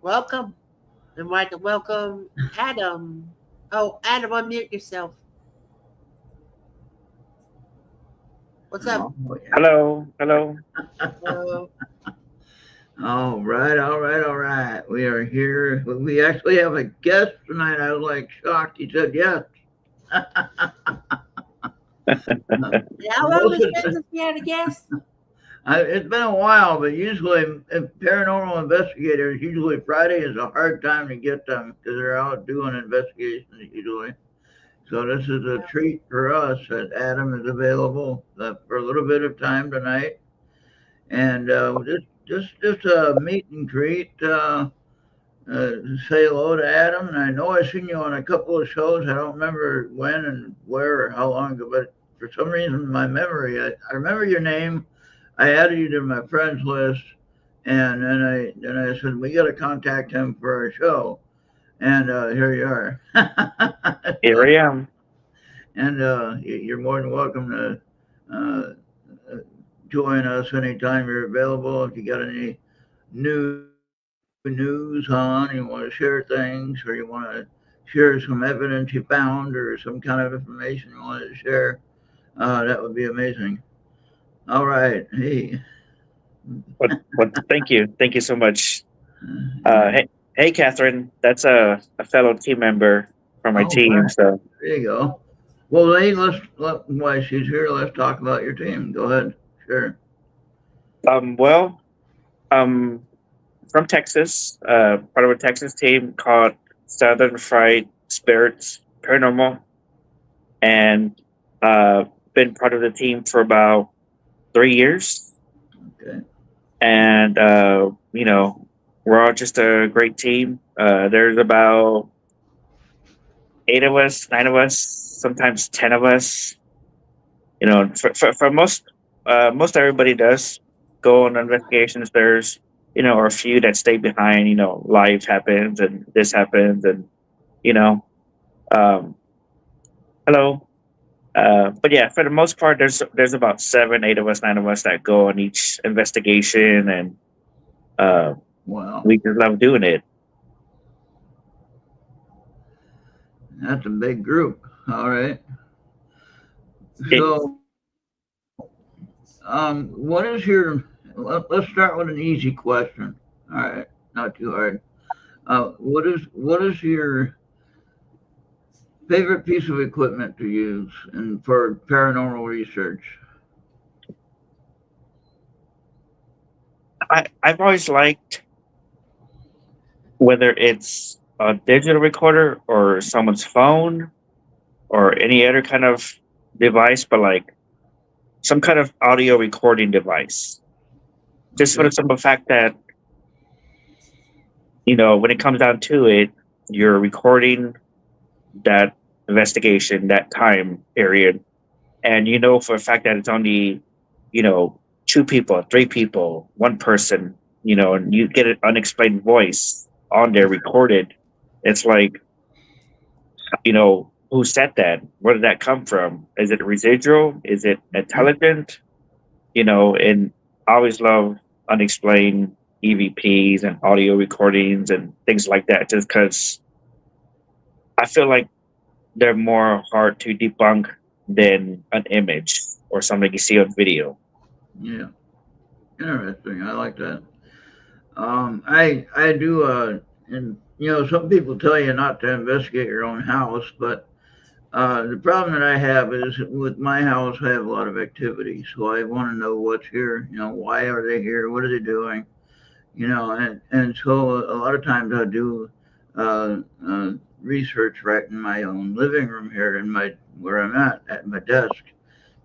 Welcome. And like to welcome Adam. Oh, Adam, unmute yourself. What's up? Oh, yeah. Hello, hello. Uh, All right, all right, all right. We are here. We actually have a guest tonight. I was like shocked. He said yes. how long has Most it of been since we had a guest? it's been a while, but usually paranormal investigators, usually Friday is a hard time to get them because they're out doing investigations usually. So this is a treat for us that Adam is available for a little bit of time tonight, and just a meet and greet. Say hello to Adam. And I know I've seen you on a couple of shows. I don't remember when and where or how long ago, but for some reason, my memory, I remember your name. I added you to my friends list, and then I said we got to contact him for our show, and here you are. Here I am. And you're more than welcome to uh, uh, join us anytime you're available. If you got any new news on, you want to share things, or you want to share some evidence you found, or some kind of information you wanted to share, that would be amazing. All right. Hey. What? Thank you. Thank you so much. And Hey, Catherine. That's a fellow team member from my all team. right. So, There you go. Well, hey, while she's here, let's talk about your team. Go ahead. Sure. well, um, from Texas, part of a Texas team called Southern Fried Spirits Paranormal, and uh, been part of the team for about 3 years. Okay. And we're all just a great team. There's about 8 of us, 9 of us, sometimes 10 of us. For most everybody does go on investigations. There's or a few that stay behind. Life happens and this happens, and you know, um, hello. But yeah, for the most part, there's about 7, 8 of us, 9 of us that go on each investigation, and uh, Wow. we just love doing it. That's a big group. All right. it So, what is your? Let's start with an easy question. All right, not too hard. What is your favorite piece of equipment to use and for paranormal research? I've always liked whether it's a digital recorder or someone's phone or any other kind of device, but like some kind of audio recording device. Just for Okay. the simple fact that, when it comes down to it, you're recording that investigation, that time period, and you know for a fact that it's only, you know, 2 people, 3 people, one person, and you get an unexplained voice on there recorded. It's like, who said that? Where did that come from? Is it residual? Is it intelligent? And I always love unexplained EVPs and audio recordings and things like that, just because I feel like they're more hard to debunk than an image or something you see on video. Yeah. Interesting. I like that. I do. And some people tell you not to investigate your own house, but the problem that I have is with my house, I have a lot of activity, so I want to know what's here. Why are they here? What are they doing? And so a lot of times I do uh, uh, research right in my own living room here in my where I'm at my desk.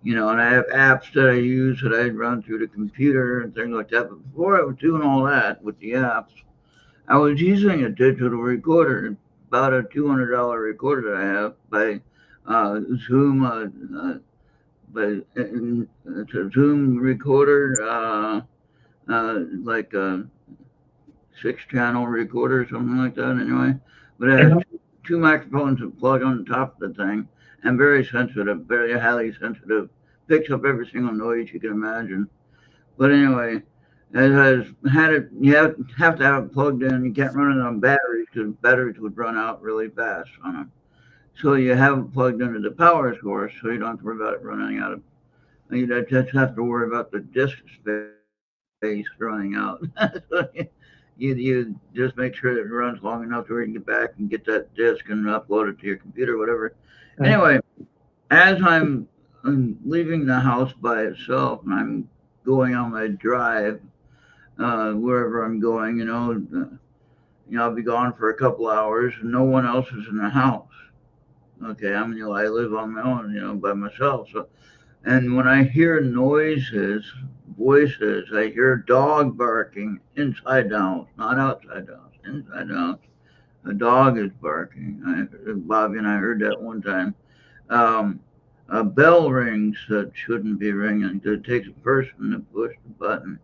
And I have apps that I use that I run through the computer and things like that. But before I was doing all that with the apps, I was using a digital recorder, about a $200 recorder that I have by Zoom, it's a Zoom recorder, like a 6-channel recorder or something like that. Anyway, but it has Mhm. two microphones that plug on top of the thing, and very sensitive, very highly sensitive. Picks up every single noise you can imagine. But anyway, It has had it. You have to have it plugged in. You can't run it on batteries because batteries would run out really fast on them. So you have it plugged into the power source, so you don't have to worry about it running out of. You just have to worry about the disk space running out. So you just make sure that it runs long enough to where you can get back and get that disk and upload it to your computer, whatever. Anyway, as I'm leaving the house by itself and I'm going on my drive, wherever I'm going, I'll be gone for a couple hours and no one else is in the house. Okay, I live on my own, by myself. So, and when I hear noises, voices, I hear dog barking inside the house, not outside the house, inside the house. A dog is barking. Bobby and I heard that one time. Um, a bell rings that shouldn't be ringing. It takes a person to push the button.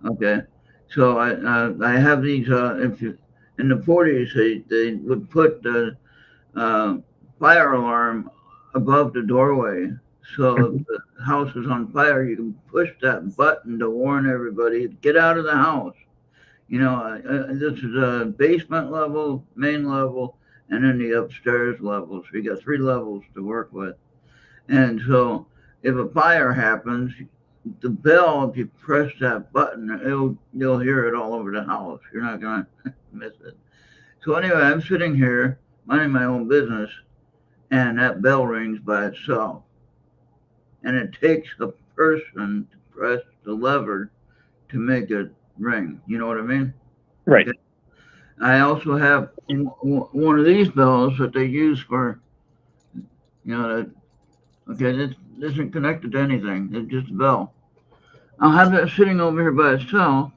Okay, so I have these. If you in the 40s, they would put the uh, fire alarm above the doorway. So if the house is on fire, you can push that button to warn everybody get out of the house. This is a basement level, main level, and then the upstairs level. So you got three levels to work with. And so if a fire happens, the bell, if you press that button, you'll hear it all over the house. You're not gonna miss it. So anyway, I'm sitting here minding my own business, and that bell rings by itself. And it takes a person to press the lever to make it ring. You know what I mean? Right. Okay. I also have one of these bells that they use for, that, okay, this isn't connected to anything. It's just a bell. I'll have that sitting over here by itself,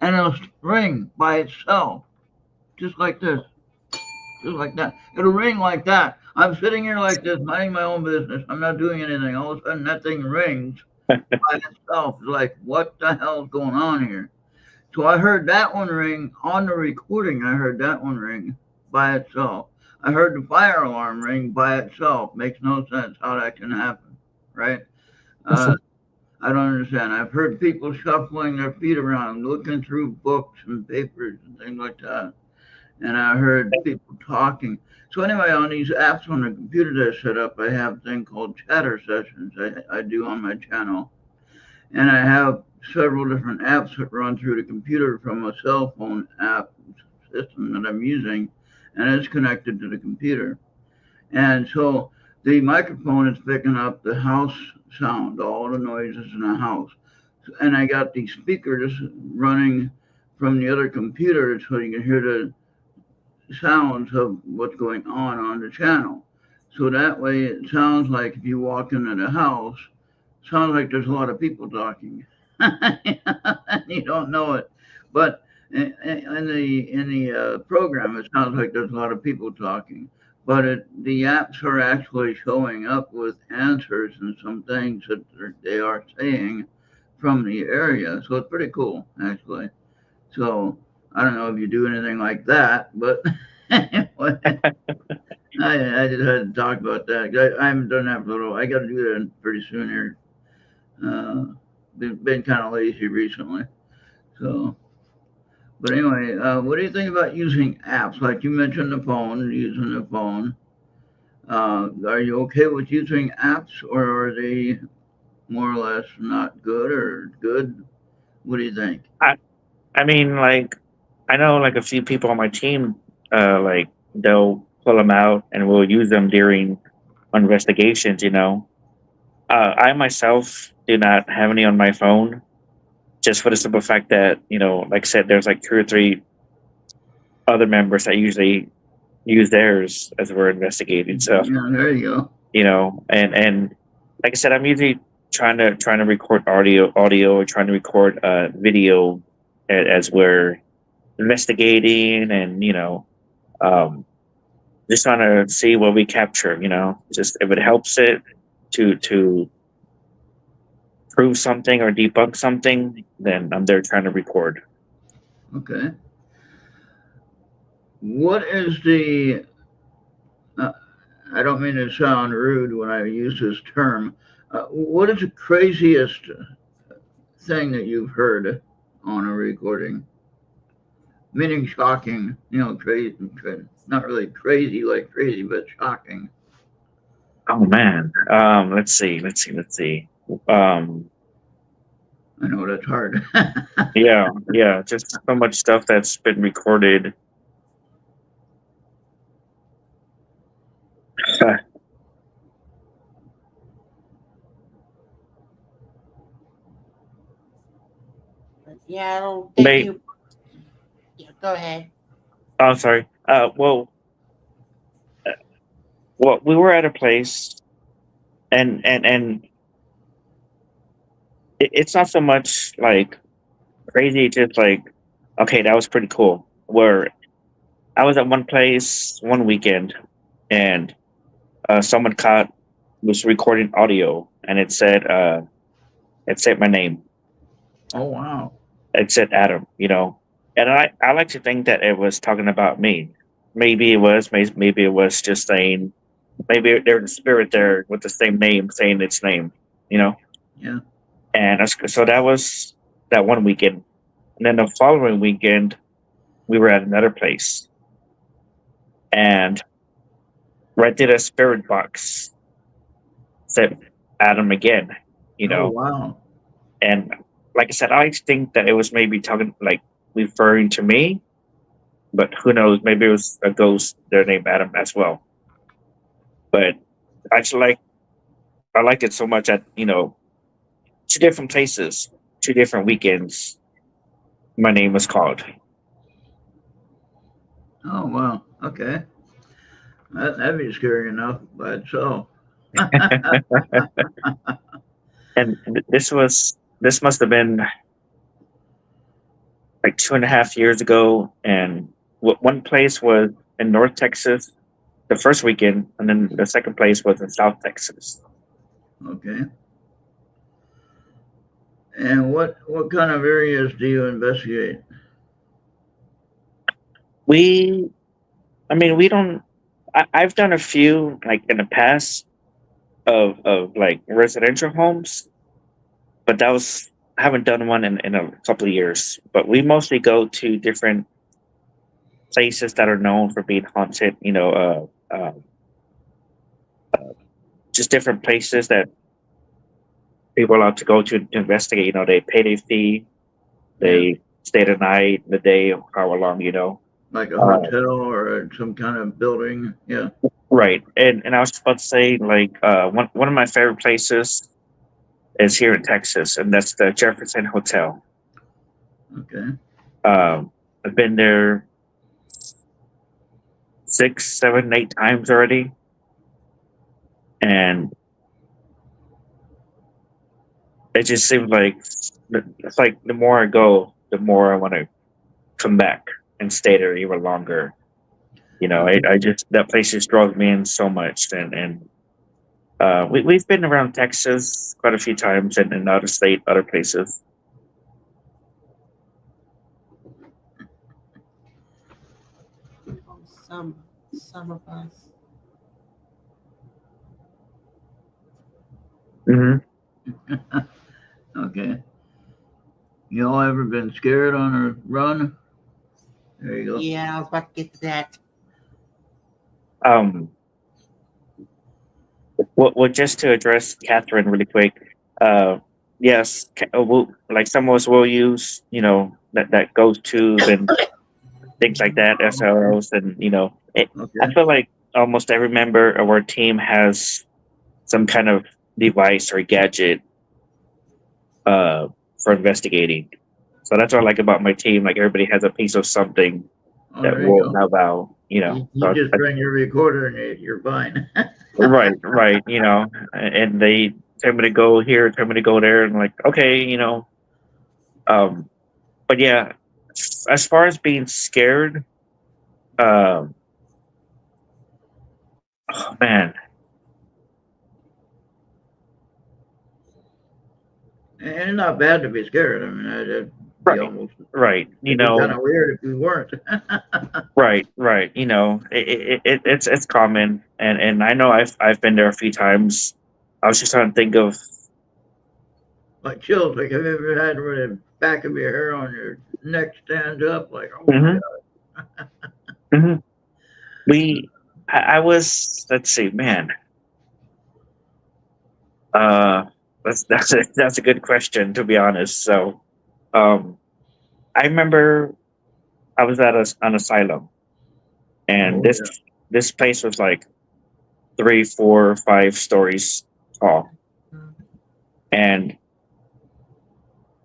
and it'll ring by itself, just like this, just like that. It'll ring like that. I'm sitting here like this, minding my own business. I'm not doing anything. All of a sudden, that thing rings by itself. It's like, what the hell's going on here? So I heard that one ring on the recording. I heard that one ring by itself. I heard the fire alarm ring by itself. Makes no sense how that can happen, right? Uh, I don't understand. I've heard people shuffling their feet around, looking through books and papers and things like that. And I heard people talking. So anyway, on these apps on the computer that I set up, I have a thing called chatter sessions I do on my channel. And I have several different apps that run through the computer from a cell phone app system that I'm using, and it's connected to the computer. And so the microphone is picking up the house sound, all the noises in the house. And I got the speakers running from the other computer so you can hear the sounds of what's going on the channel. So that way it sounds like if you walk into the house, sounds like there's a lot of people talking. You don't know it, but in the program, it sounds like there's a lot of people talking. But the apps are actually showing up with answers and some things that they are saying from the area. So it's pretty cool, actually. So I don't know if you do anything like that, but anyway, I just had to talk about that. I haven't done that for a little. I got to do that pretty soon here. Uh, been kind of lazy recently. So, but anyway, what do you think about using apps? Like you mentioned the phone, using the phone. Are you okay with using apps, or are they more or less not good or good? What do you think? I I mean, like, I know like a few people on my team, like they'll pull them out and we'll use them during investigations. I myself do not have any on my phone, just for the simple fact that like I said, there's like two or three other members that usually use theirs as we're investigating. So Yeah, there you go. and like I said, I'm usually trying to record audio or trying to record video as we're investigating, and um, just trying to see what we capture. Just if it helps it to prove something or debunk something, then I'm there trying to record. Okay. What is the? Uh, I don't mean to sound rude when I use this term. What is the craziest thing that you've heard? on a recording. Meaning shocking, crazy, not really crazy like crazy, but shocking. Oh man. Let's see. Um, I know that's hard. yeah. Just so much stuff that's been recorded. Yeah, I don't think They. you. Yeah, go ahead. Oh, I'm sorry. Well, we were at a place, and it's not so much like crazy. It's just like, okay, that was pretty cool. Where I was at one place one weekend, and someone caught was recording audio, and it said my name. Oh wow. It said Adam, and I like to think that it was talking about me. Maybe it was, maybe it was just saying, maybe there's a spirit there with the same name saying its name, you know. Yeah. And so that was that one weekend, and then the following weekend we were at another place, and right there, a spirit box said Adam again, you Oh know. wow. And like I said, I think that it was maybe talking like referring to me, but who knows? Maybe it was a ghost there named Adam as well. But I just I liked it so much that two different places, two different weekends. My name was called. Oh wow. Okay. That'd be scary enough by itself. And this must have been like 2.5 years ago. And one place was in North Texas the first weekend, and then the second place was in South Texas. Okay. And what kind of areas do you investigate? We, I mean, we don't. I've done a few like in the past of like residential homes, but that was I haven't done one in a couple of years. But we mostly go to different places that are known for being haunted. Just different places that people are allowed to go to investigate. They pay their fee, Yeah. they stay the night, the day, however long. Like a Uh, hotel or some kind of building. Yeah. right. And I was about to say like one of my favorite places is here in Texas, and that's the Jefferson Hotel. Okay. I've been there 6, 7, 8 times already, and it just seems like it's like the more I go, the more I want to come back and stay there even longer. Okay. I just that place just draws me in so much, and we've been around Texas quite a few times, and out of state, other places. Some of us. Hmm. Okay. You all ever been scared on a run? There you go. Yeah, I was about to get to that. Um, well, just to address Catherine really quick, uh, yes, like some of us will use, that goes tube and things like that, SLOs, and I Okay. feel like almost every member of our team has some kind of device or gadget uh, for investigating. So that's what I like about my team. Like everybody has a piece of something Oh, that there you will go. help out. You just bring your recorder and you're fine. Right. And they tell me to go here, tell me to go there, and like, okay. Um, but yeah, as far as being scared, um, oh, man, And it's not bad to be scared. I mean, it'd be right, almost, right, it'd be kind of weird if we weren't. right. It's common, and I know I've been there a few times. I was just trying to think of Like chills. Like, have you ever had really back of your hair on your neck stands up like, oh my hmm God. hmm We, I was. Let's see, man. Uh, that's a good question, to be honest. So, um, I remember I was at an asylum, and Oh this place was like 3, 4, 5 stories tall, and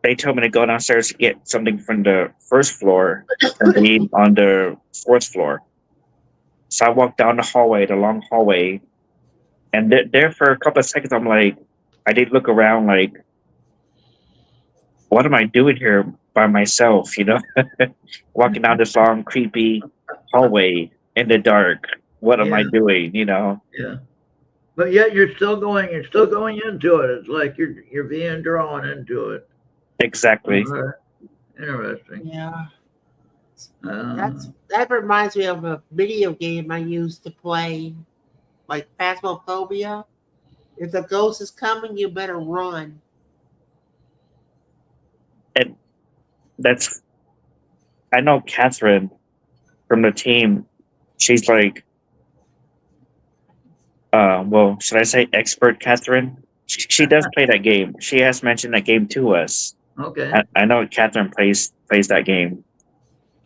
they told me to go downstairs to get something from the first floor and be on the fourth floor. So I walked down the long hallway, and there for a couple of seconds, I'm like, I did look around, like, what am I doing here by myself? Walking down this long, creepy hallway in the dark. What am yeah, I doing? yeah. But yet you're still going into it. It's like you're being drawn into it. Exactly. Interesting. Yeah. Uh, That reminds me of a video game I used to play, like Phasmophobia. If the ghost is coming, you better run. And that's, I know Catherine from the team. She's like, well, should I say expert Catherine? She does play that game. She has mentioned that game to us. okay. I know Catherine plays that game.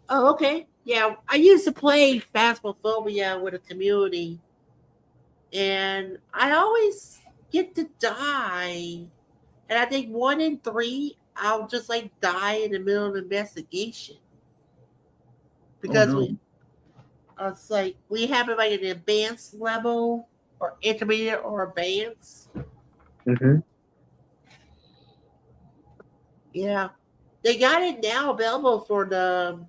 Oh, okay. Yeah, I used to play Phasmophobia with a community, and I always get to die. And I think 1 in 3, I'll just like die in the middle of investigation Oh because no. it's like we have it like an advanced level or intermediate or advanced. hmm Yeah, they got it now available for the.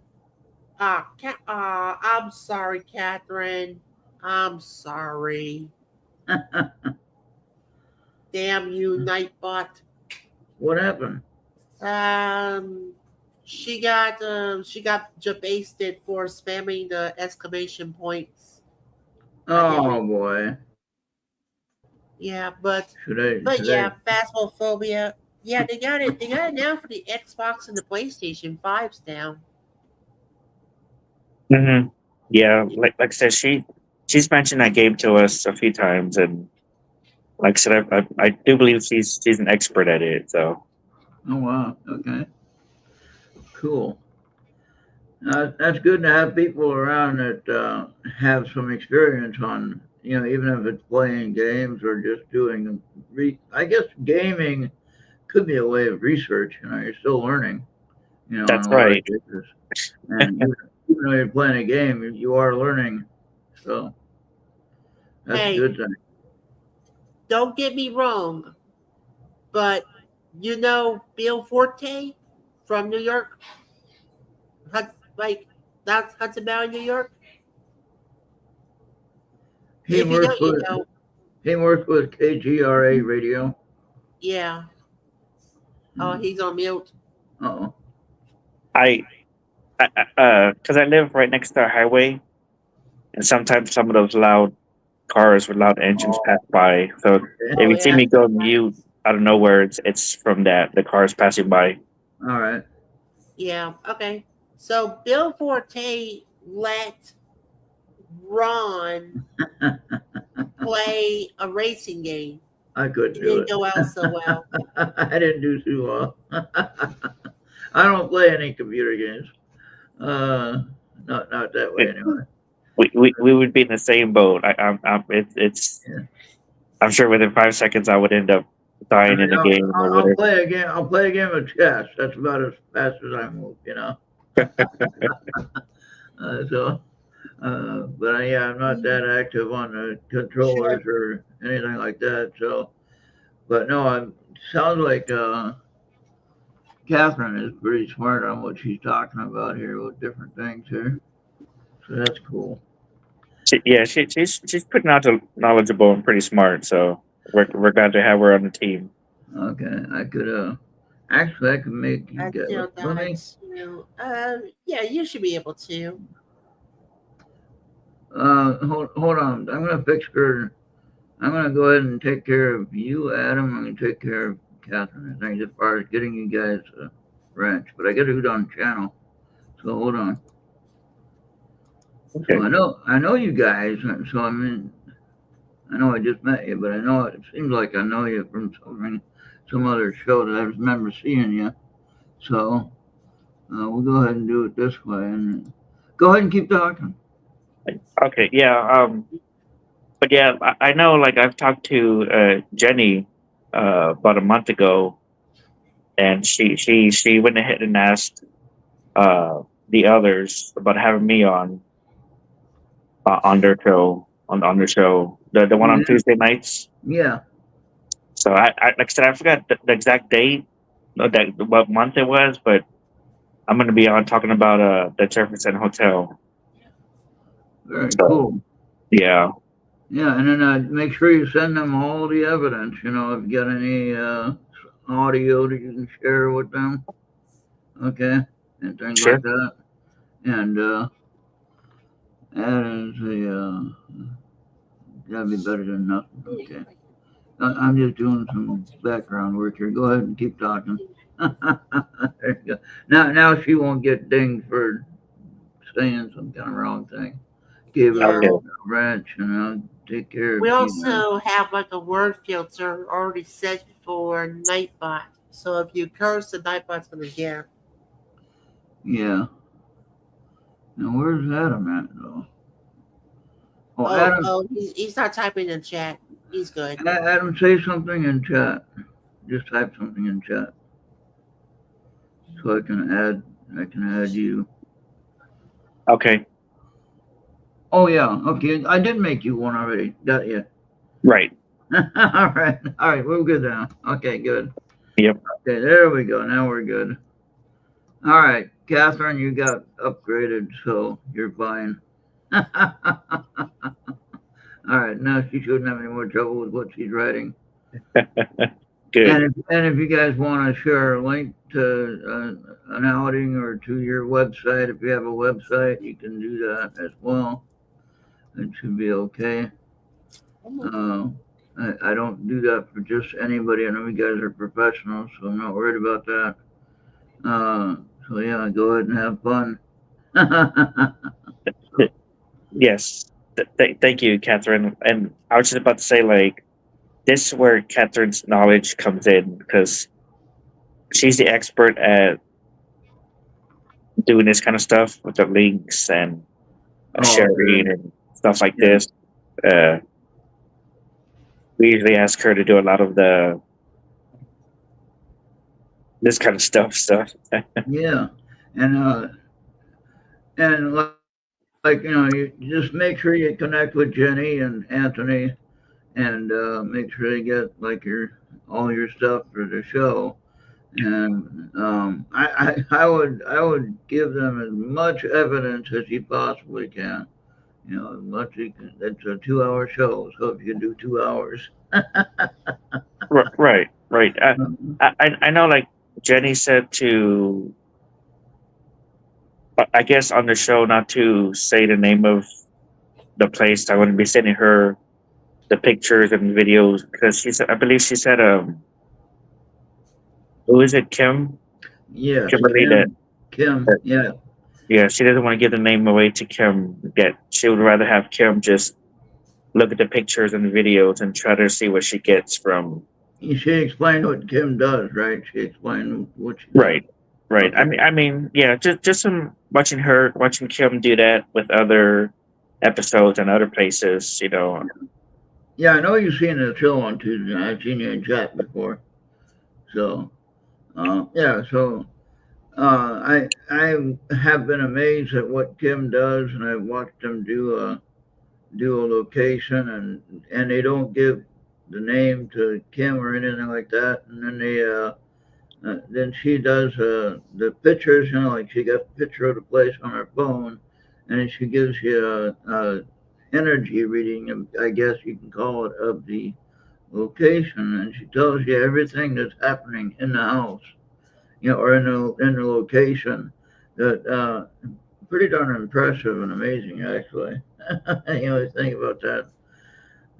I'm sorry, Catherine. I'm sorry. Damn you, Nightbot. What happened? Um, she got jabasted for spamming the exclamation points. I think Oh boy. yeah, but Should I yeah, Phasmophobia. Yeah, they got it. They got it now for the Xbox and the PlayStation 5s now. hmm Yeah, like I said, she's mentioned that game to us a few times, and like I said, I do believe she's an expert at it. So oh wow. Okay. Cool. That's good to have people around that have some experience on, even if it's playing games or just doing. I guess gaming could be a way of research. You're still learning, in that's a lot of right. cases. And even though you're playing a game, you are learning. So that's a Hey, good thing. don't get me wrong, but you know Bill Forte from New York, like that's Hudson Valley, New York. He If you know, works you with know. he works with KGRA radio. Yeah. Oh, Hmm. he's on mute. Oh, I because I live right next to a highway, and sometimes some of those loud cars with loud engines pass oh, by. So okay. if Oh you see yeah. me go mute out of nowhere, it's from that the cars passing by. All right. Yeah. Okay. So Bill Forte let Ron play a racing game. I couldn't It do didn't it. go out so well. I didn't do too well. I don't play any computer games. Uh, not that way It, anyway. we would be in the same boat. It's Yeah. I'm sure within 5 seconds I would end up I dying mean, in a game or I'll whatever. play a game. I'll play a game of chess. That's about as fast as I move. So, but yeah, I'm not that active on the Sure. controllers or anything like that. So, but no, sounds like Catherine is pretty smart on what she's talking about here with different things here. So that's cool. She's pretty knowledgeable and pretty smart. So we're glad to have her on the team. Okay, I could actually I could make you I get. still Let died me too. Yeah, you should be able to. hold on. I'm gonna fix her. I'm gonna go ahead and take care of you, Adam. I'm gonna take care of Catherine. I think as far as getting you guys branch, but I got to do it on channel. So hold on. Okay. So I know you guys. So I mean, I know I just met you, but I know it seems like I know you from some other show that I remember seeing you. So we'll go ahead and do it this way, and go ahead and keep talking. Okay. Yeah. But yeah, I know. Like I've talked to Jenny about a month ago, and she went ahead and asked the others about having me on their show on their show, the one on Yeah, Tuesday nights. yeah. So I like I said, I forgot the exact date, that what month it was, but I'm going to be on talking about the Jefferson Hotel. Very So cool. yeah, Yeah, and then make sure you send them all the evidence. You know, if you got any audio that you can share with them, okay, and things sure. like that. And that is that'd be better than nothing. Okay, I'm just doing some background work here. Go ahead and keep talking. There you go. Now she won't get dinged for saying some kind of wrong thing. Give her Yeah. Okay. a wrench and I'll take care of We you guys. also have like a word filter already set for Nightbot. So if you curse, the Nightbot's gonna get. Yeah. Now where's Adam at though? Oh, He's not typing in chat. He's good. Adam, say something in chat. Just type something in chat so I can add you. Okay. Oh yeah, okay. I did make you one already. Got you. Right. All right. We're good now. Okay, good. Yep. Okay, there we go. Now we're good. All right, Catherine, you got upgraded, so you're fine. All right, now she shouldn't have any more trouble with what she's writing. Good. And if you guys want to share a link to an outing or to your website, if you have a website, you can do that as well. It should be okay. Uh, I don't do that for just anybody. I know you guys are professionals, so I'm not worried about that. So yeah, go ahead and have fun. Yes. Thank you, Catherine. And I was just about to say, like, this is where Catherine's knowledge comes in because she's the expert at doing this kind of stuff with the links and Oh, sharing good. and stuff like Yeah, this. Uh, we usually ask her to do a lot of the this kind of stuff. So yeah, and and like you just make sure you connect with Jenny and Anthony, and make sure you get like your all your stuff for the show. And I would give them as much evidence as you possibly can. You know, as much as you can. It's a 2 hour show, so if you can do 2 hours. right, right. I know. Like Jenny said to, I guess on the show, not to say the name of the place. I wouldn't be sending her the pictures and videos because she said, I believe she said, who is it, Kim? Yes, Kimberly. Kim, That yeah. Yeah, she doesn't want to give the name away to Kim. Yet she would rather have Kim just look at the pictures and the videos and try to see what she gets from. She explained what Kim does, right? She explained what she does. Right, right. Okay. Yeah, just some watching Kim do that with other episodes and other places. Yeah, I know you've seen the show on Tuesday. I've seen you in chat before. So, yeah. So, I have been amazed at what Kim does, and I've watched them do a location, and they don't give the name to Kim or anything like that, and then she does the pictures, like she got a picture of the place on her phone, and then she gives you a energy reading, I guess you can call it, of the location, and she tells you everything that's happening in the house, or in the location. That pretty darn impressive and amazing, actually. Think about that.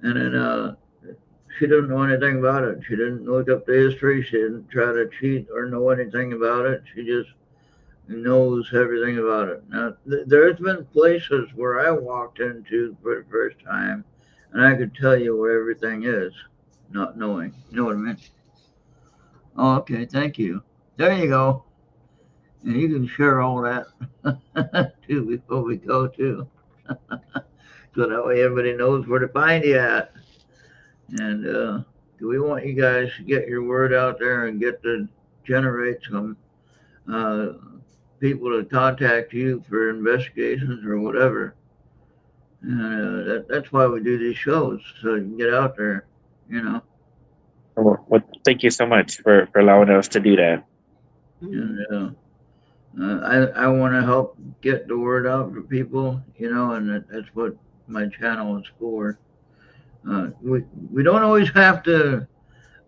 And then she didn't know anything about it. She didn't look up the history. She didn't try to cheat or know anything about it. She just knows everything about it. Now, there's been places where I walked into for the first time, and I could tell you where everything is, not knowing. You know what I mean? Oh, okay. Thank you. There you go. And you can share all that too before we go too, so that way everybody knows where to find you at. And we want you guys to get your word out there and get to generate some uh, people to contact you for investigations or whatever. And that's why we do these shows, so you can get out there, you know. Well, thank you so much for allowing us to do that. And I want to help get the word out for people, you know, and that's what my channel is for. We don't always have to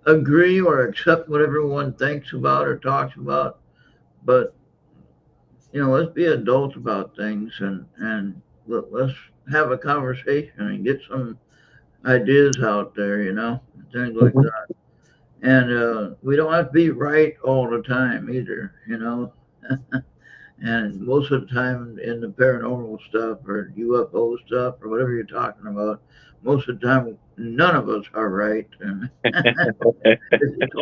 agree or accept what everyone thinks about or talks about, but you know, let's be adults about things and let's have a conversation and get some ideas out there, you know, things like Mhm. that. And we don't have to be right all the time either, you know. And most of the time in the paranormal stuff or UFO stuff or whatever you're talking about, most of the time none of us are right, and it's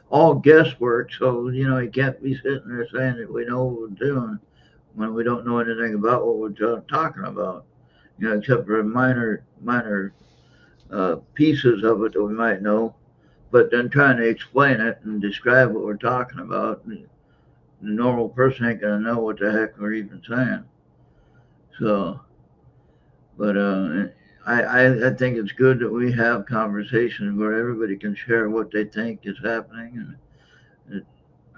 all guesswork. So you know, you can't be sitting there saying that we know what we're doing when we don't know anything about what we're talking about. You know, except for minor pieces of it that we might know, but then trying to explain it and describe what we're talking about, the normal person ain't gonna know what the heck we're even saying. So, but I think it's good that we have conversations where everybody can share what they think is happening, and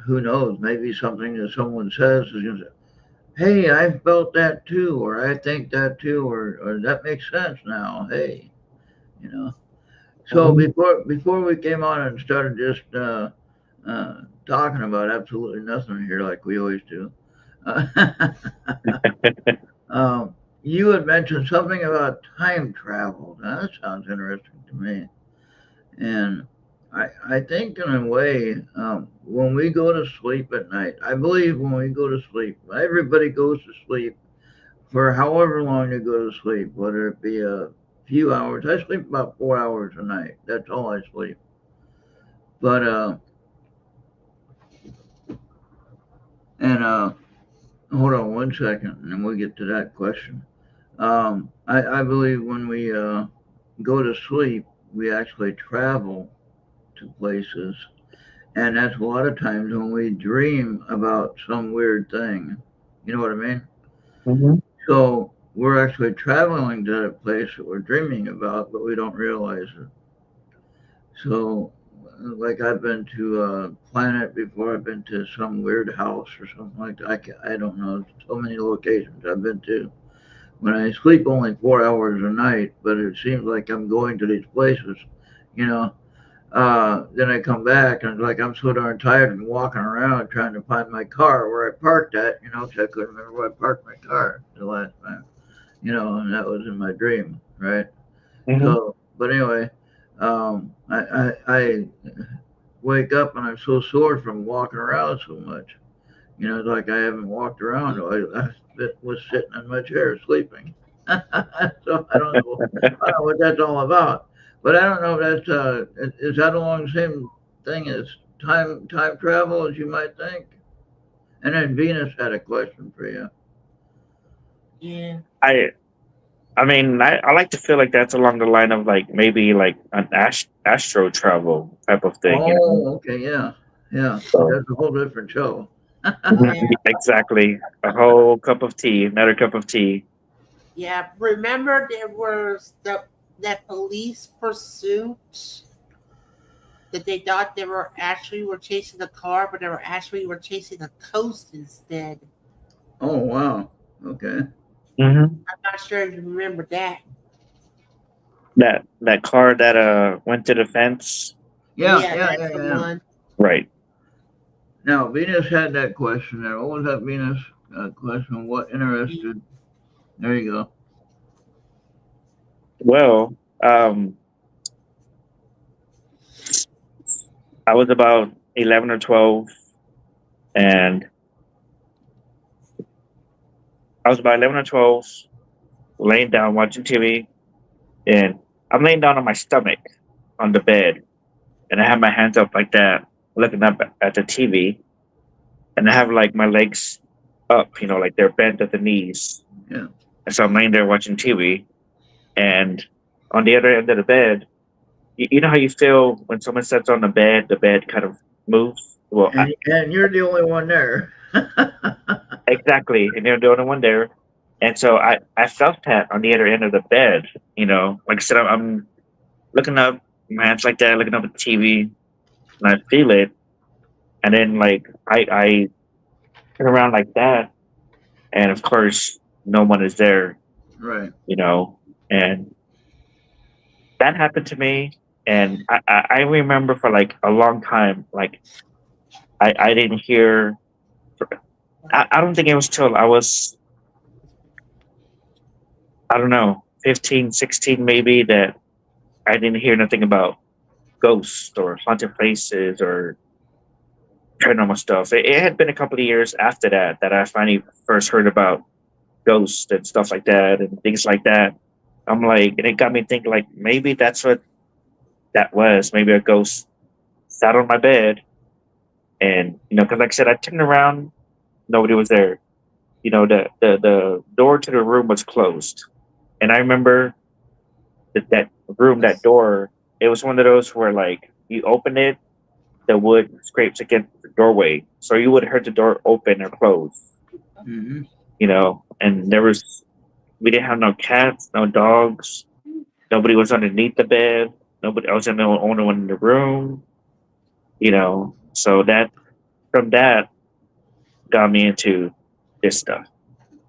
who knows, maybe something that someone says is going to say, "Hey, I felt that too," or "I think that too," or "That makes sense now." Hey, you know. So Mhm. before we came on and started just talking about absolutely nothing here like we always do, um, you had mentioned something about time travel. Now, that sounds interesting to me. And I think, in a way, when we go to sleep at night, I believe when we go to sleep, everybody goes to sleep for however long they go to sleep, whether it be a few hours. I sleep about 4 hours a night. That's all I sleep. But, and, hold on one second, and then we'll get to that question. I believe when we go to sleep, we actually travel to places. And that's a lot of times when we dream about some weird thing. You know what I mean? Mhm. So we're actually traveling to that place that we're dreaming about, but we don't realize it. So, like I've been to a planet before, I've been to some weird house or something like that. I don't know. So many locations I've been to. When I sleep only 4 hours a night, but it seems like I'm going to these places, you know. Then I come back and like I'm so darn tired and walking around trying to find my car where I parked at, you know, because I couldn't remember where I parked my car the last time, you know, and that was in my dream, right? Mhm. So, but anyway, I wake up and I'm so sore from walking around so much, you know, like I haven't walked around. I was sitting in my chair sleeping. So I don't know what that's all about. But I don't know if that's is that along the same thing as time travel as you might think. And then Venus had a question for you. Yeah. I I mean, I like to feel like that's along the line of like maybe like an astro travel type of thing, you know? Oh, okay, yeah, yeah. So That's a whole different show. mhm, Yeah. exactly, a whole cup of tea, another cup of tea. Yeah. Remember there was that police pursuit that they thought they were chasing the car, but they were chasing a coast instead. Oh, wow. Okay. Hmm. I'm not sure if you remember that. That car that went to the fence, Yeah, Yeah, yeah, that's yeah, the yeah. one. right? Now Venus had that question there. What was that Venus question? What interested? There you go. Well, um, I was about 11 or 12, and I was about 11 or 12, laying down watching TV, and I'm laying down on my stomach on the bed, and I have my hands up like that, looking up at the TV, and I have like my legs up, like they're bent at the knees. Yeah. And so I'm laying there watching TV, and on the other end of the bed, you know how you feel when someone sits on the bed kind of moves? Well, And you're the only one there. exactly. And they're the only one there. And so I felt that on the other end of the bed, like I said, I'm looking up, my hands like that, looking up at the TV, and I feel it. And then like I turn around like that, and of course no one is there, Right. and that happened to me. And I remember for like a long time, like I didn't hear. I don't think it was till I was, I don't know, 15, 16 maybe, that I didn't hear nothing about ghosts or haunted places or paranormal stuff. It had been a couple of years after that I finally first heard about ghosts and stuff like that and things like that. I'm like, and it got me thinking, like, maybe that's what that was. Maybe a ghost sat on my bed, and because like I said, I turned around, nobody was there. The door to the room was closed, and I remember that room, that door. It was one of those where like you open it, the wood scrapes against the doorway, so you would have heard the door open or close. Hmm. And we didn't have no cats, no dogs. Nobody was underneath the bed. Nobody. I was the only one in the room. So that from that got me into this stuff.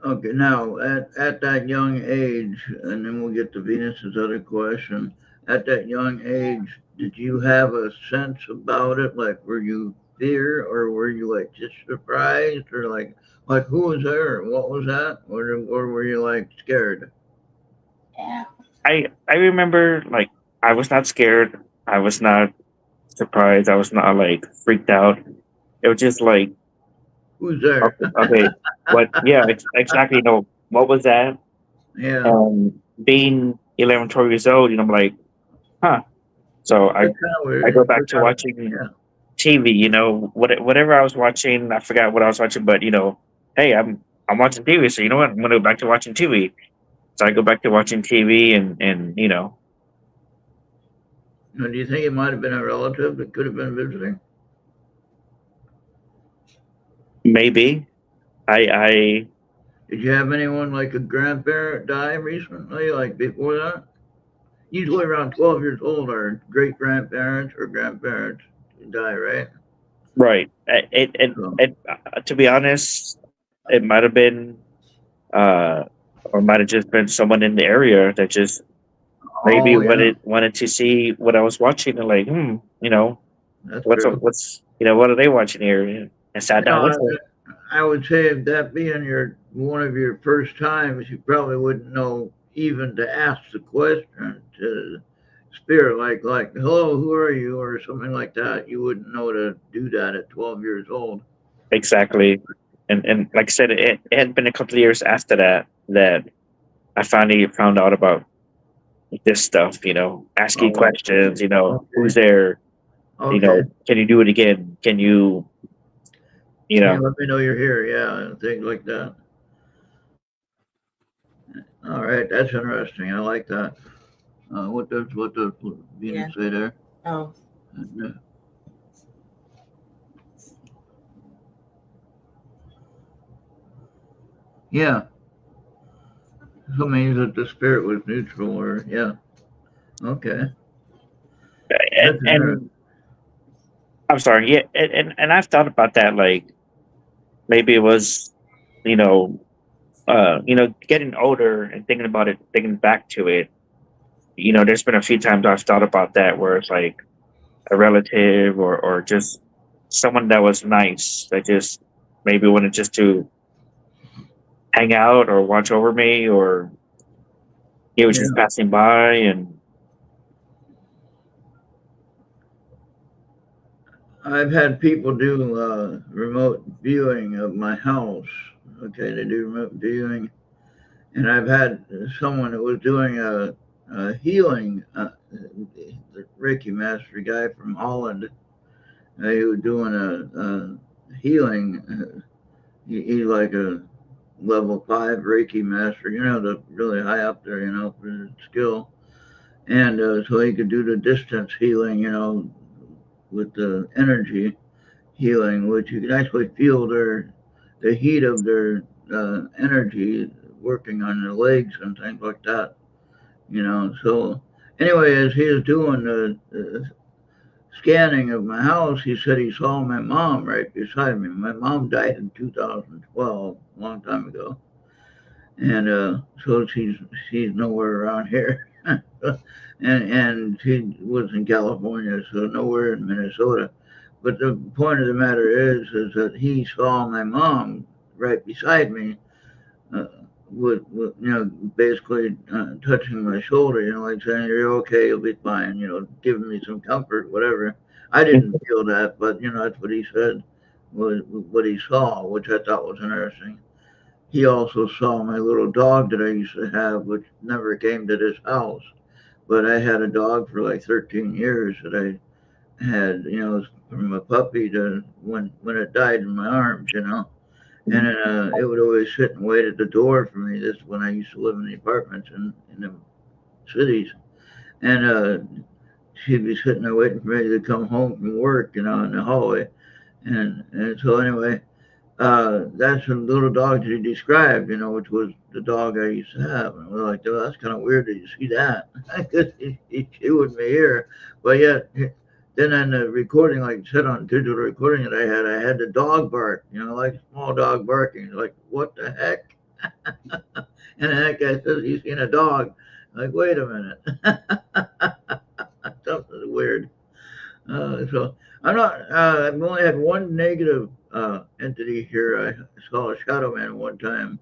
Okay, now at that young age, and then we'll get to Venus's other question. At that young age, did you have a sense about it? Like, were you fear, or were you like just surprised, or like who was there? What was that? Or were you like scared? I remember, like, I was not scared. I was not surprised. I was not like freaked out. It was just like, Who's there? okay, okay, what? Yeah, exactly. What was that? Yeah, Being 11, 12 years old, I'm like, huh. So that's kind of I weird. go You back to forgot it. watching Yeah. TV. Whatever I was watching, I forgot what I was watching, but hey, I'm watching TV, so you know what? I'm gonna go back to watching TV. So I go back to watching TV, and Now, do you think it might have been a relative that could have been visiting? maybe I Did you have anyone like a grandparent die recently, like before that? Usually around 12 years old, our great grandparents or grandparents die, right? right. So, To be honest, it might have been, uh, or might have just been someone in the area that just maybe oh, yeah, wanted to see what I was watching, and like, that's true. what are they watching here? And sat down No, with it. I would say if that being one of your first times, you probably wouldn't know even to ask the question to spirit, like hello, who are you, or something like that. You wouldn't know to do that at 12 years old. Exactly. And like I said, it had been a couple of years after that I finally found out about this stuff, asking Oh, questions, who's okay, there, okay. can you do it again? Can you, you Can you know, let me know you're here? Yeah, and things like that. All right, that's interesting. I like that. What does Yeah. Venus say there? Oh, Uh, Yeah, so it means that the spirit was neutral, or yeah. Okay, that's interesting. and I'm sorry, yeah, and I've thought about that, like maybe it was, you know, getting older and thinking about it, thinking back to it. There's been a few times I've thought about that where it's like a relative or just someone that was nice that just maybe wanted just to hang out or watch over me, or he was just Yeah, passing by. And I've had people do remote viewing of my house. Okay, they do remote viewing, and I've had someone that was doing a healing, the Reiki master guy from Holland. He was doing a healing. He's like a level 5 Reiki master, the really high up there, for his skill. And so he could do the distance healing, with the energy healing, which you can actually feel the heat of their energy working on their legs and things like that. So anyway, as he was doing the scanning of my house, he said he saw my mom right beside me. My mom died in 2012, a long time ago, and so she's nowhere around here. and she was in California, so nowhere in Minnesota. But the point of the matter is that he saw my mom right beside me, uh, with basically touching my shoulder, like saying, "You're okay, you'll be fine," giving me some comfort, whatever. I didn't feel that, but that's what he said was what he saw, which I thought was interesting. He also saw my little dog that I used to have, which never came to this house. But I had a dog for like 13 years that I had, from a puppy to when it died in my arms. And it would always sit and wait at the door for me. This is when I used to live in the apartments in the cities. And she'd be sitting there waiting for me to come home from work, in the hallway. And so anyway, that's the little dog that he described, which was the dog I used to have. And we're like, oh, that's kind of weird that you see that. Because he wouldn't be here. But yet, then on the recording, like I said, on digital recording that I had the dog bark, like a small dog barking. Like, what the heck? And that guy says he's seen a dog. Like, wait a minute. Something's weird. So I'm not. I've only had one negative entity here. I saw a shadow man one time,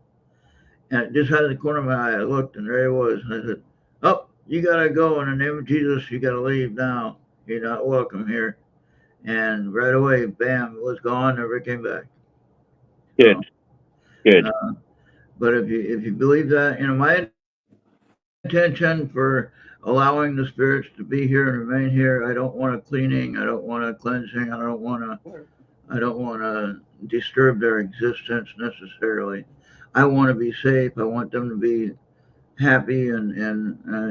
and just out of the corner of my eye, I looked, and there he was. And I said, "Oh, you gotta go in the name of Jesus. You gotta leave now. You're not welcome here." And right away, bam, it was gone. Never came back. So, Good. Good. uh, but if you believe that, my intention for allowing the spirits to be here and remain here. I don't want a cleaning. I don't want a cleansing. I don't want to disturb their existence necessarily. I want to be safe. I want them to be happy and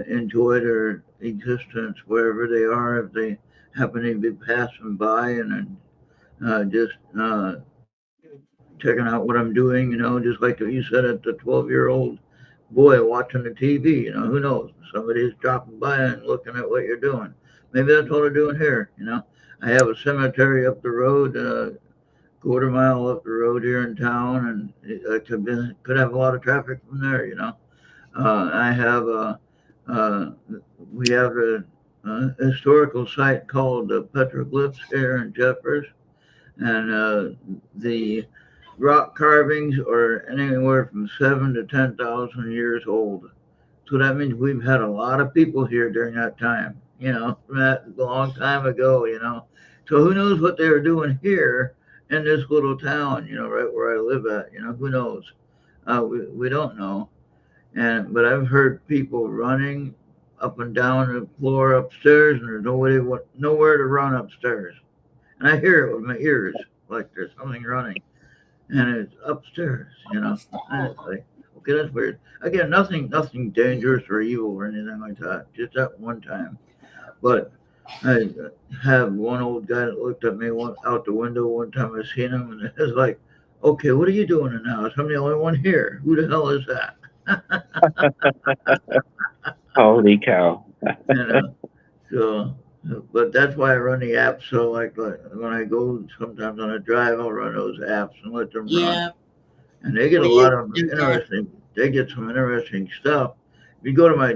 enjoy their existence wherever they are. If they happen to be passing by and just checking out what I'm doing, just like you said at the 12-year-old boy watching the TV, who knows? Somebody's dropping by and looking at what you're doing. Maybe that's what they're doing here. I have a cemetery up the road, quarter mile up the road here in town, and I could have a lot of traffic from there. I have uh, we have a historical site called the Petroglyphs here in Jeffers, and the rock carvings are anywhere from 7 to 10,000 years old. So that means we've had a lot of people here during that time, from that long time ago. So who knows what they were doing here in this little town, right where I live at, who knows? We don't know. But I've heard people running up and down the floor upstairs, and there's nowhere to run upstairs. And I hear it with my ears, like there's something running, and it's upstairs. And it's like, okay, that's weird. Again, nothing dangerous or evil or anything like that. Just that one time. But I have one old guy that looked at me out the window one time. I seen him, and it's like, okay, what are you doing in the house? I'm the only one here. Who the hell is that? Holy cow. you know, so, but that's why I run the apps. So like when I go sometimes on a drive, I'll run those apps and let them run. Yeah. And they get a Well, lot you of do that. interesting. They get some interesting stuff. If you go to my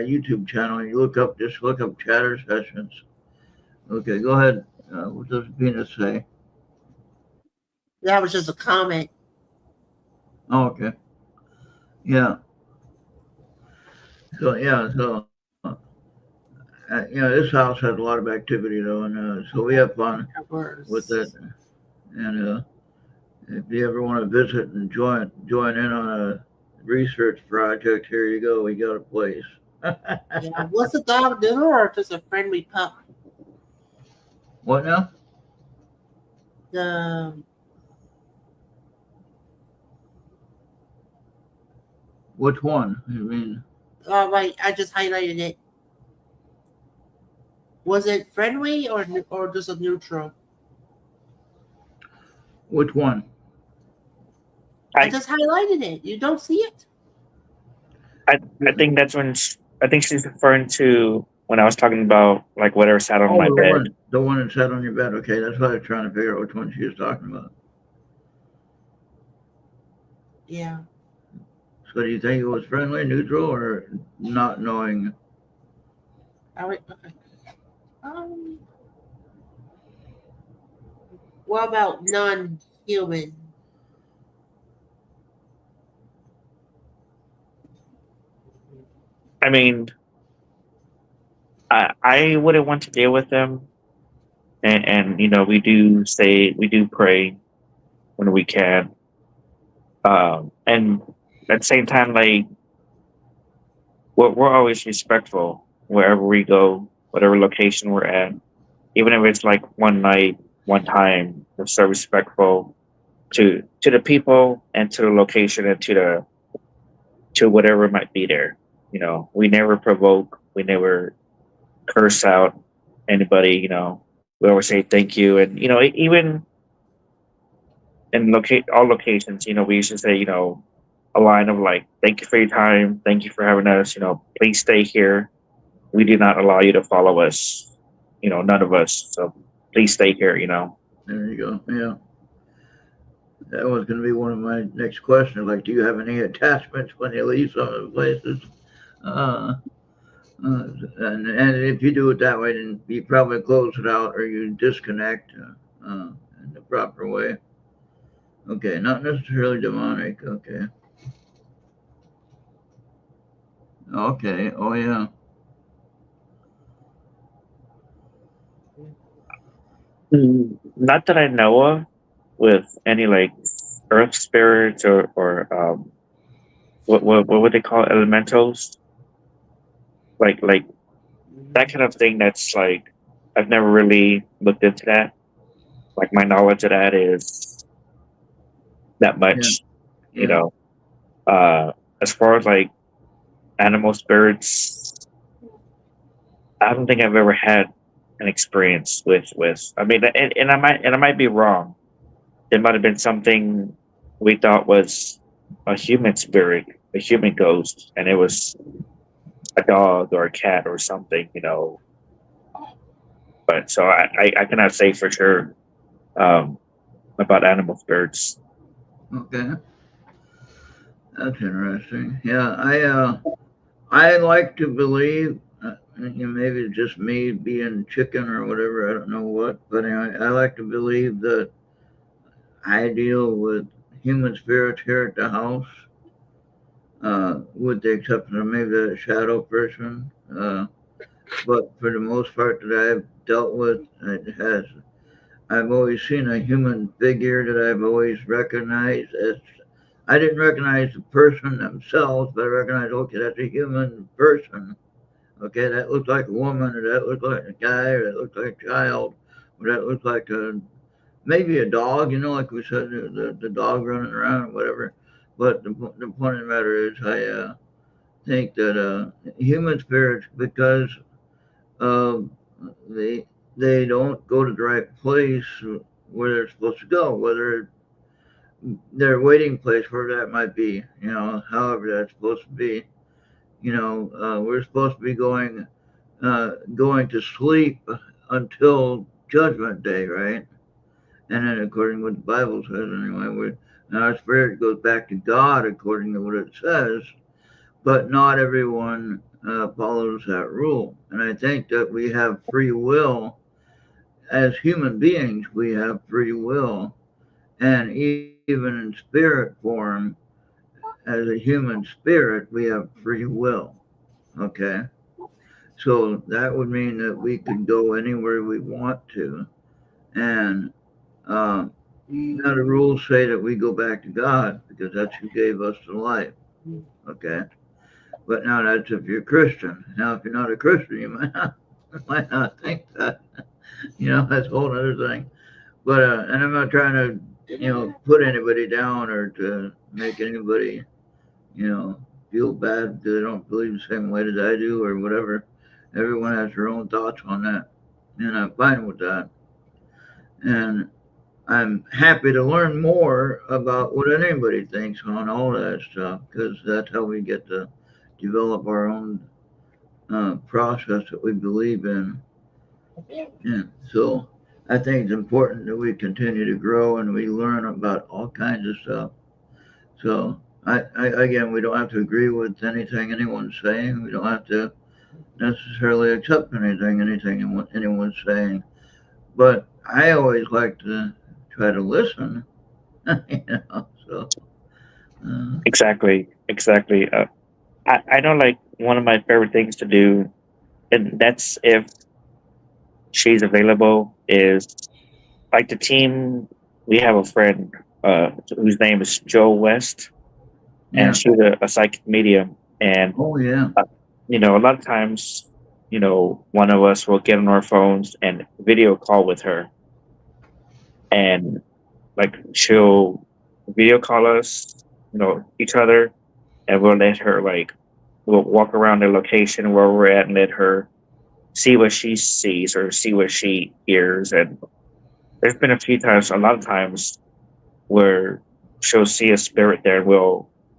YouTube channel and you just look up chatter sessions. Okay, go ahead. What does Venus say? That was just a comment. Oh, okay. Yeah. So This house has a lot of activity though, and so we have fun with it. Worse. And if you ever want to visit and join in on a research project, here you go. We got a place. Yeah. What's the dog doing, or just a friendly pup? What now? The Which one? I mean, right, I just highlighted it. Was it friendly or just a neutral? which one? I I just highlighted it. You don't see it? I think that's when I think she's referring to when I was talking about like whatever sat on Oh, my bed. the one that sat on your bed. Okay, that's what I was trying to figure out which one she was talking about. Yeah. So do you think it was friendly, neutral, or not knowing? Okay. Um. What about non-human? I mean, I wouldn't want to deal with them, and we do say we do pray when we can, and at the same time, like we're always respectful wherever we go, whatever location we're at, even if it's like one night, one time. We're so respectful to the people and to the location and to whatever might be there. We never provoke, we never curse out anybody. We always say thank you, and even in locate all locations, we used to say a line of like thank you for your time, thank you for having us. Please stay here. We do not allow you to follow us. None of us. So please stay here. There you go. Yeah, that was going to be one of my next questions. Like, do you have any attachments when you leave some of the places? Uh, and if you do it that way, then you probably close it out or you disconnect in the proper way. Okay, not necessarily demonic. Okay. Okay. Oh yeah. Not that I know of with any like earth spirits or what would they call it? Elementals, like that kind of thing. That's like I've never really looked into that. Like my knowledge of that is that Yeah. much. You Yeah. know, uh, as far as like animal spirits, I don't think I've ever had an experience with. I mean, and I might be wrong. It might have been something we thought was a human spirit, a human ghost, and it was a dog or a cat or something. But so I cannot say for sure um, about animal spirits. Okay. That's interesting. Yeah. I like to believe. Maybe it's just me being chicken or whatever. I don't know what, but anyway, I like to believe that I deal with human spirits here at the house, with the exception of maybe a shadow person. But for the most part that I've dealt with, I've always seen a human figure that I've always recognized as. I didn't recognize the person themselves, but I recognized, okay, that's a human person. Okay, that looks like a woman, or that looks like a guy, or that looks like a child, or that looks like maybe a dog, like we said, the dog running around or whatever. But the point of the matter is, I think that human spirits, because um, they they don't go to the right place where they're supposed to go, whether their waiting place, where that might be, however that's supposed to be. We're supposed to be going to sleep until Judgment Day, right? And then, according to what the Bible says, anyway, our spirit goes back to God according to what it says. But not everyone follows that rule. And I think that we have free will as human beings. We have free will, and even in spirit form, as a human spirit, we have free will. Okay, So that would mean that we could go anywhere we want to. And now the rules say that we go back to God because that's who gave us the life. Okay. But now that's if you're Christian. Now, if you're not a Christian, you might not think that. That's a whole other thing. But and I'm not trying to, put anybody down or to make anybody, feel bad because they don't believe the same way that I do or whatever. Everyone has their own thoughts on that, and I'm fine with that. And I'm happy to learn more about what anybody thinks on all that stuff because that's how we get to develop our own process that we believe in. And so I think it's important that we continue to grow and we learn about all kinds of stuff. So again, we don't have to agree with anything anyone's saying. We don't have to necessarily accept anything anyone's saying. But I always like to try to listen. So Exactly, exactly. I know, like one of my favorite things to do, and that's if she's available, is like the team. We have a friend whose name is Joe West, and yeah. she's a psychic medium. And Oh yeah. uh, a lot of times, one of us will get on our phones and video call with her, and like she'll video call us, each other, and we'll let her we'll walk around the location where we're at and let her see what she sees or see what she hears. And there's been a few times, a lot of times, where she'll see a spirit there. And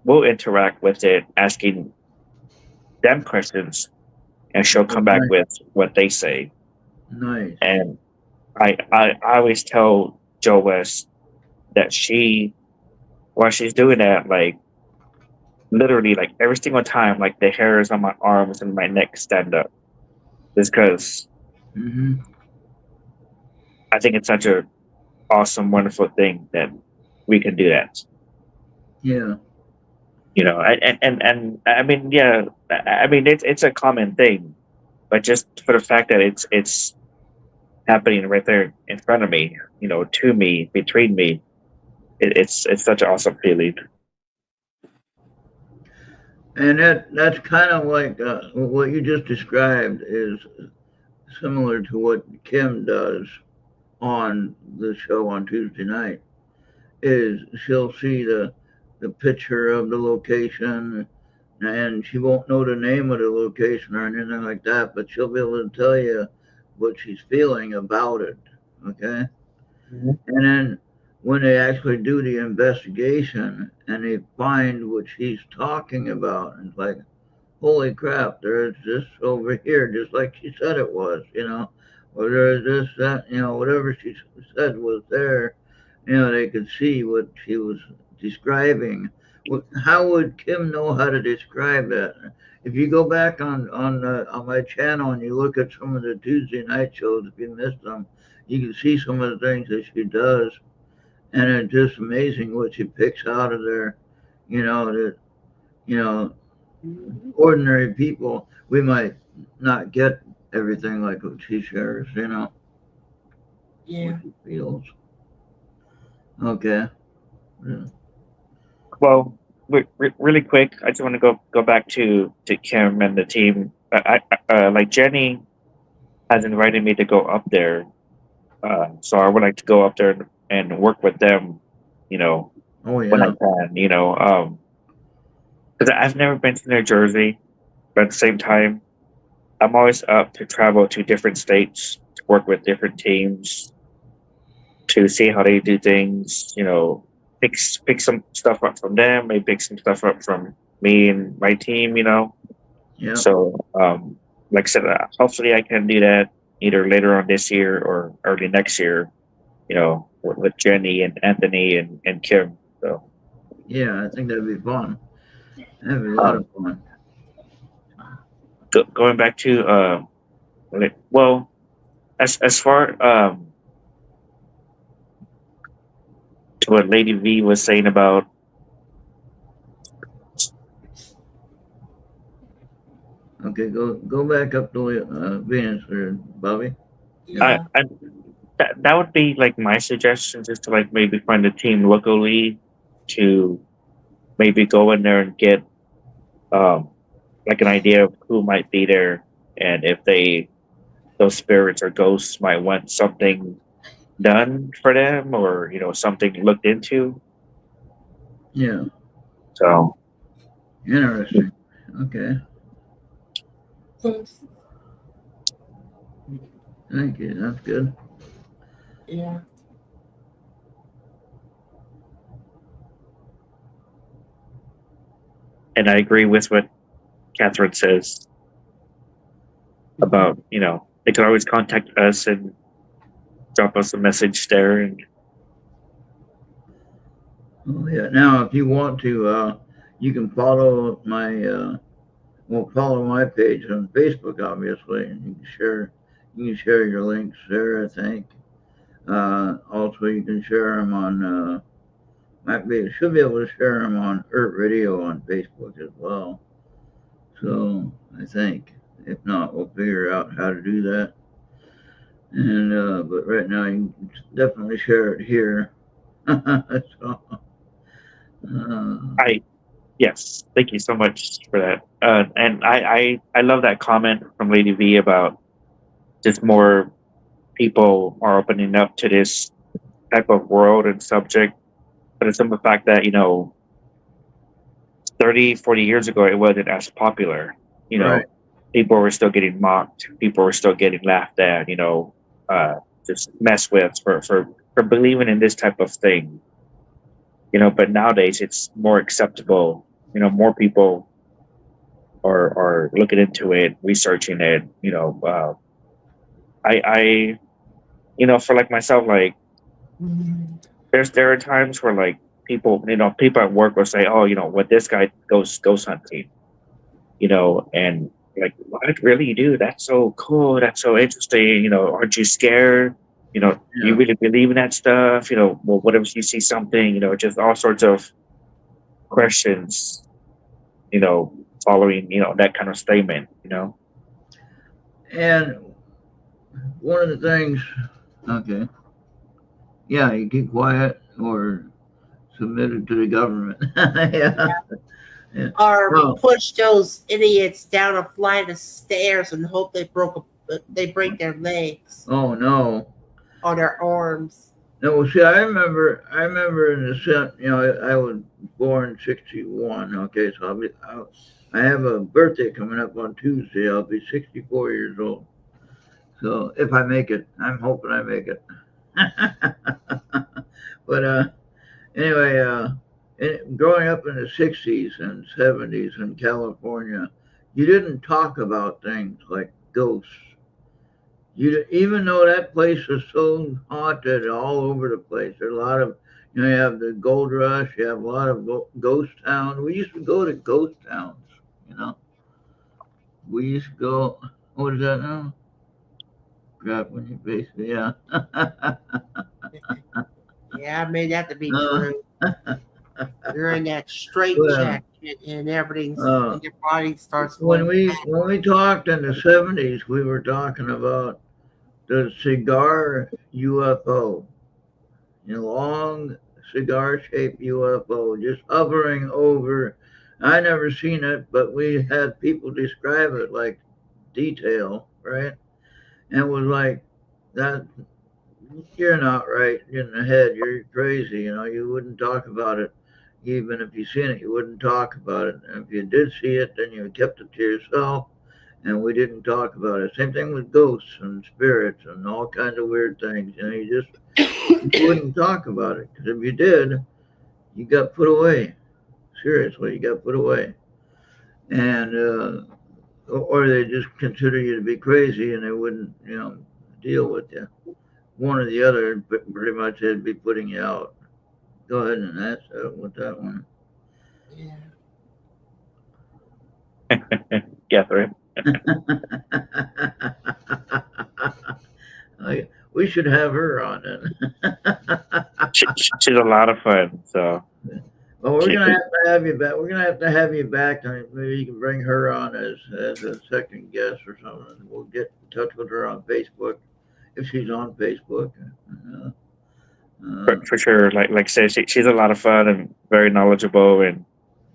we'll interact with it, asking them questions, and she'll Oh, come back nice. with what they say. Nice. And I always tell Joe West that while she's doing that, like literally, like every single time, like the hairs on my arms and my neck stand up, is because Hmm. I think it's such a awesome, wonderful thing that we can do that. Yeah. And I mean, yeah, I mean it's a common thing, but just for the fact that it's happening right there in front of me, to me, between me, it's such an awesome feeling. And that's kind of like what you just described is similar to what Kim does on the show on Tuesday night. Is she'll see the picture of the location and she won't know the name of the location or anything like that, but she'll be able to tell you what she's feeling about it. Okay. Mhm. And then when they actually do the investigation and they find what she's talking about, and it's like, holy crap, there's this over here, just like she said it was, or there's this, that, whatever she said was there, they could see what she was describing. How would Kim know how to describe that? If you go back on my channel and you look at some of the Tuesday night shows, if you missed them, you can see some of the things that she does, and it's just amazing what she picks out of there. That you know ordinary people, we might not get everything like what she shares, what Yeah. she feels. Okay. Yeah. Well, really quick, I just want to go back to Kim and the team. Like Jenny has invited me to go up there, so I would like to go up there and work with them. You know, Oh, when I yeah. can. Because I've never been to New Jersey, but at the same time, I'm always up to travel to different states to work with different teams to see how they do things. Pick some stuff up from them, maybe pick some stuff up from me and my team. Yeah. So, like I said, hopefully I can do that either later on this year or early next year. With Jenny and Anthony and Kim. So, Yeah, I think that'd be fun. That'd be a lot of um, fun. going back to well, as far to what Lady V was saying about, Okay, go back up to Venus there, Bobby. I, Yeah. I that would be like my suggestion, just to like maybe find a team locally to maybe go in there and get um like an idea of who might be there, and if those spirits or ghosts might want something done for them, or something looked into. Yeah, So interesting. Okay, thank you. That's good. Yeah. and I agree with what Catherine says about they could always contact us and drop us a message there. And Oh yeah. Now, if you want to, you can follow follow my page on Facebook, obviously, and you can share your links there. I think. Also, you can share them on. Should be able to share them on Errt Radio on Facebook as well. So I think. If not, we'll figure out how to do that. And but right now, you can definitely share it here. So, I yes, thank you so much for that. And I love that comment from Lady V about just more people are opening up to this type of world and subject. But it's the fact that 30, 40 years ago, it wasn't as popular. You right. know, people were still getting mocked. People were still getting laughed at. Just messed with for believing in this type of thing. But nowadays it's more acceptable. More people are looking into it, researching it. I for like myself, like there are times where like people at work will say, oh, what this guy goes ghost hunting, and like, what really, dude? That's so cool. That's so interesting. Aren't you scared? Do you Yeah. really believe in that stuff? Well, what if you see something? Just all sorts of questions. Following that kind of statement. And one of the things, okay, yeah, you keep quiet or submit it to the government. Yeah, yeah. Or Well, push those idiots down a flight of stairs and hope they break their legs oh no. or their arms. No, well, see, I remember in the sense, I was born 61. Okay, so I have a birthday coming up on Tuesday. I'll be 64 years old. So if I make it, I'm hoping I make it. But anyway, growing up in the 60s and 70s in California, you didn't talk about things like ghosts. Even though that place is so haunted all over the place, there's a lot of, you have the gold rush, you have a lot of ghost towns. We used to go to ghost towns, you know. We used to go, what is that now? Crap, when you basically, yeah. Yeah, I made that to be uh, true. You're in that straight well, jacket and everything's uh, and your body starts when going we backwards. talked in the 70s, we were talking about the cigar UFO, long cigar-shaped UFO just hovering over. I never seen it, but we had people describe it like detail, right? And it was like that. You're not right in the head. You're crazy. You wouldn't talk about it. Even if you seen it, you wouldn't talk about it. And if you did see it, then you kept it to yourself. And we didn't talk about it. Same thing with ghosts and spirits and all kinds of weird things. You wouldn't talk about it because if you did, you got put away. Seriously, you got put away. And or they just consider you to be crazy and they wouldn't, deal with you. One or the other, but pretty much they'd be putting you out. Go ahead and ask with that one. Yeah. Catherine. We should have her on then. She's a lot of fun. So Well, we're she, gonna have to to have you back. We're gonna have to have you back. Maybe you can bring her on as a second guest or something. We'll get in touch with her on Facebook if she's on Facebook. Uh, uh, For sure. Like I said, she's a lot of fun and very knowledgeable. And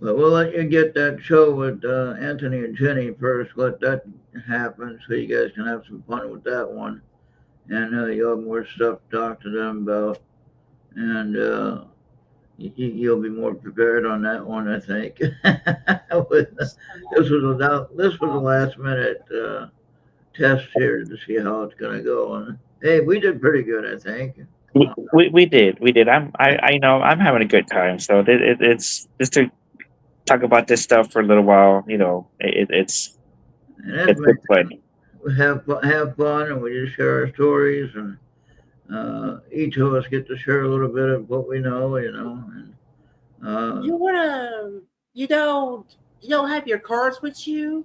but we'll let you get that show with Anthony and Jenny first. Let that happen so you guys can have some fun with that one, and you'll have more stuff to talk to them about, and you'll be more prepared on that one, I think. This was a last minute test here to see how it's going to go, and hey, we did pretty good, I think. we did. I know I'm having a good time. So it's just to talk about this stuff for a little while. It's And that's good fun. we have fun, and we just share our stories, and each of us get to share a little bit of what we know, and You wanna, you don't have your cards with you?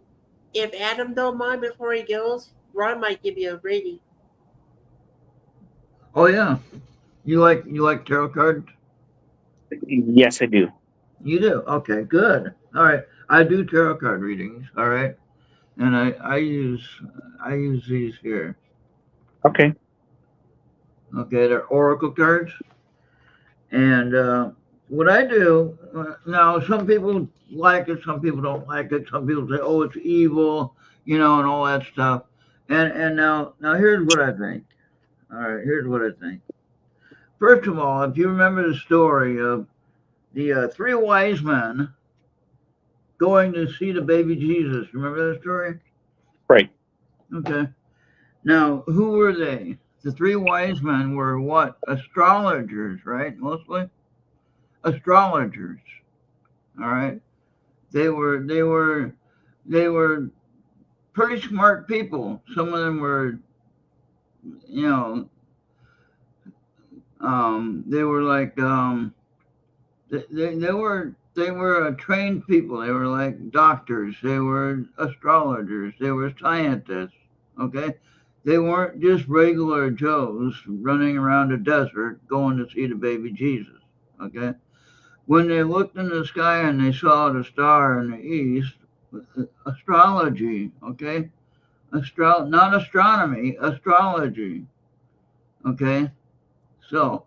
If Adam don't mind before he goes, Ron might give you a rating. oh yeah, you like tarot cards? Yes, I do. You do? Okay, good. All right, I do tarot card readings. All right, and I use these here. Okay. Okay, they're oracle cards, and what I do now, some people like it, some people don't like it. Some people say, "Oh, it's evil," and all that stuff. And now here's what I think. All right, here's what I think. First of all, if you remember the story of the three wise men going to see the baby Jesus, remember that story? Right. Okay. Now, who were they? The three wise men were what? Astrologers, right? Mostly astrologers. All right. They were pretty smart people. Some of them were, you know, they were like they were trained people. They were like doctors. They were astrologers. They were scientists. Okay, they weren't just regular Joes running around the desert going to see the baby Jesus. Okay, when they looked in the sky and they saw the star in the east, astrology. Okay, not astronomy, astrology. Okay, so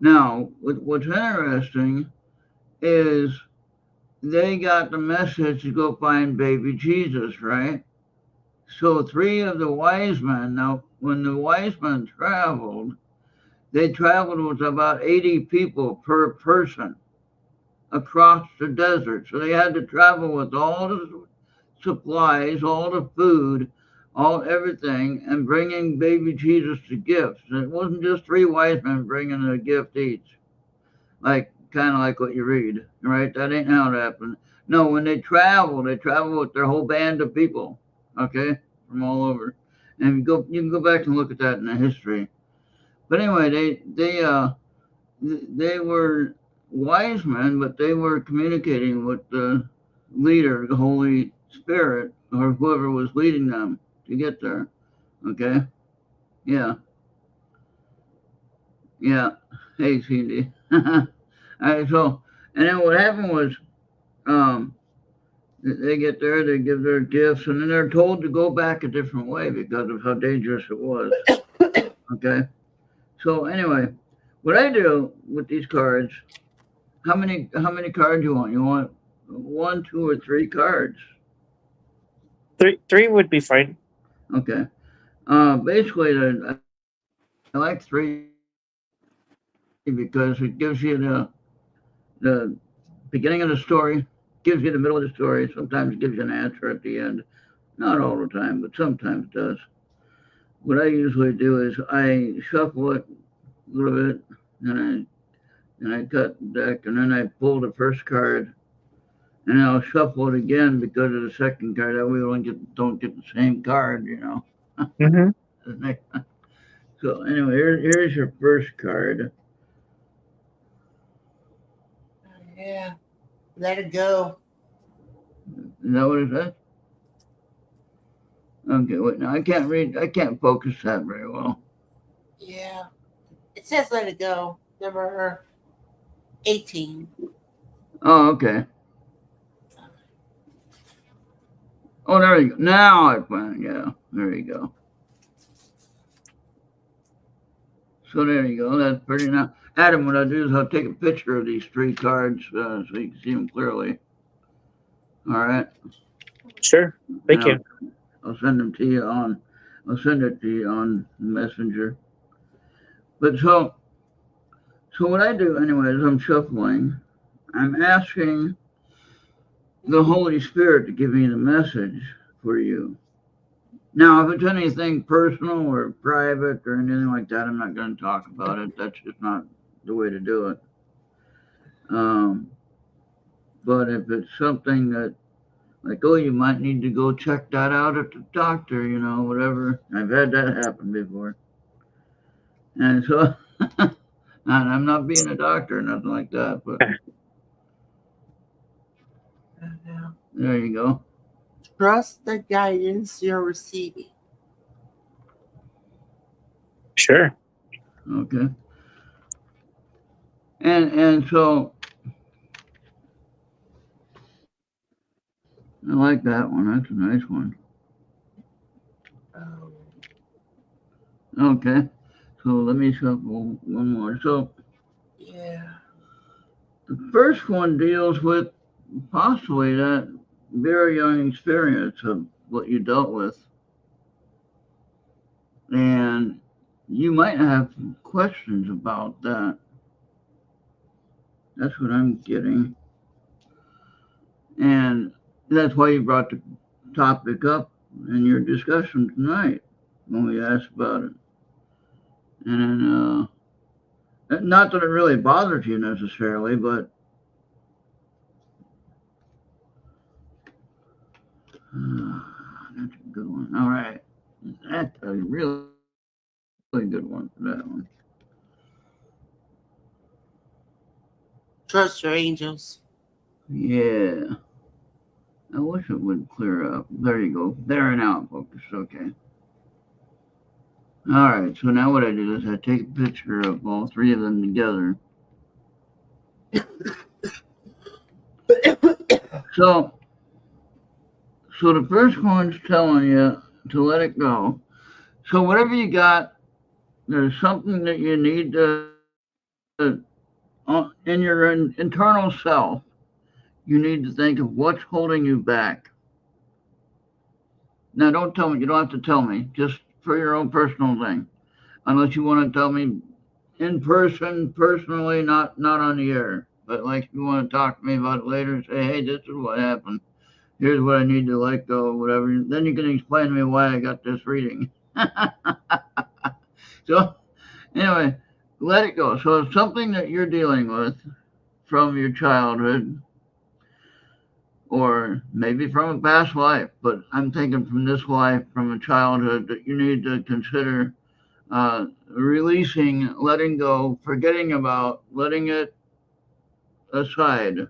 now what's interesting is they got the message to go find baby Jesus, right? So three of the wise men, now when the wise men traveled, they traveled with about 80 people per person across the desert. So they had to travel with all the supplies, all the food, all everything, and bringing baby Jesus the gifts. And it wasn't just three wise men bringing a gift each, like kind of like what you read, right? That ain't how it happened. No, when they travel with their whole band of people, okay, from all over. And you can go back and look at that in the history. But anyway, they were wise men, but they were communicating with the leader, the Holy Spirit, or whoever was leading them to get there. Okay, yeah, yeah. Hey, Cindy. All right, so and then what happened was, um, they get there, they give their gifts, and then they're told to go back a different way because of how dangerous it was. Okay, so anyway, what I do with these cards, how many cards you want? You want one, two, or three cards? Three would be fine. Okay. Basically, I like three because it gives you the beginning of the story, gives you the middle of the story, sometimes gives you an answer at the end. Not all the time, but sometimes does. What I usually do is I shuffle it a little bit, and I cut the deck, and then I pull the first card, and I'll shuffle it again because of the second card. That way we don't get the same card, Mm-hmm. So anyway, here's your first card. Yeah, let it go. Is that what it says? Okay, wait, now I can't read. I can't focus that very well. Yeah, it says let it go. Number 18. Oh, okay. Oh, there you go. Now I find. Yeah, there you go. So there you go. That's pretty nice. Adam, what I'll do is I'll take a picture of these three cards so you can see them clearly. All right. Sure. And Thank you. I'll send them to you on. I'll send it to you on Messenger. But so what I do anyway is I'm shuffling. I'm asking the Holy Spirit to give me the message for you. Now, if it's anything personal or private or anything like that, I'm not going to talk about it. That's just not the way to do it. But if it's something that, like, oh, you might need to go check that out at the doctor, whatever. I've had that happen before. And so, and I'm not being a doctor or nothing like that, but there you go. Trust the guidance you're receiving. Sure. Okay. And so I like that one. That's a nice one. Um, Okay. So let me shuffle one more. So yeah. the first one deals with possibly that very young experience of what you dealt with. And you might have questions about that. That's what I'm getting. And that's why you brought the topic up in your discussion tonight when we asked about it. And not that it really bothers you necessarily, but that's a good one. All right. That's a really good one for that one. Trust your angels. Yeah. I wish it would clear up. There you go. There and out focus. Okay. All right. So now what I do is I take a picture of all three of them together. So the first one's telling you to let it go. So whatever you got, there's something that you need to in your internal self. You need to think of what's holding you back. Now, don't tell me. You don't have to tell me. Just for your own personal thing, unless you want to tell me in person, personally, not on the air. But like, if you want to talk to me about it later and say, hey, this is what happened. Here's what I need to let go, whatever. Then you can explain to me why I got this reading. So anyway, let it go. So it's something that you're dealing with from your childhood or maybe from a past life, but I'm thinking from this life, from a childhood, that you need to consider releasing, letting go, forgetting about, letting it aside.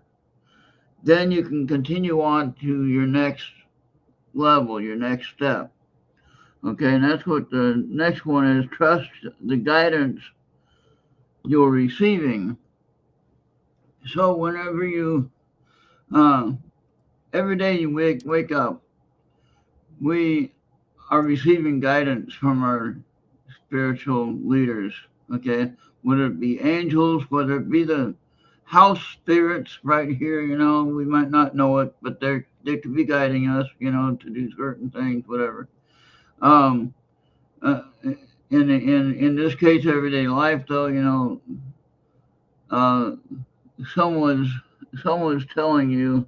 Then you can continue on to your next level, your next step. Okay, and that's what the next one is. Trust the guidance you're receiving. So whenever you, every day you wake up, we are receiving guidance from our spiritual leaders. Okay, whether it be angels, whether it be the house spirits right here, we might not know it, but they could be guiding us, to do certain things, whatever. Um, uh, in this case, everyday life, though, uh, someone's someone's telling you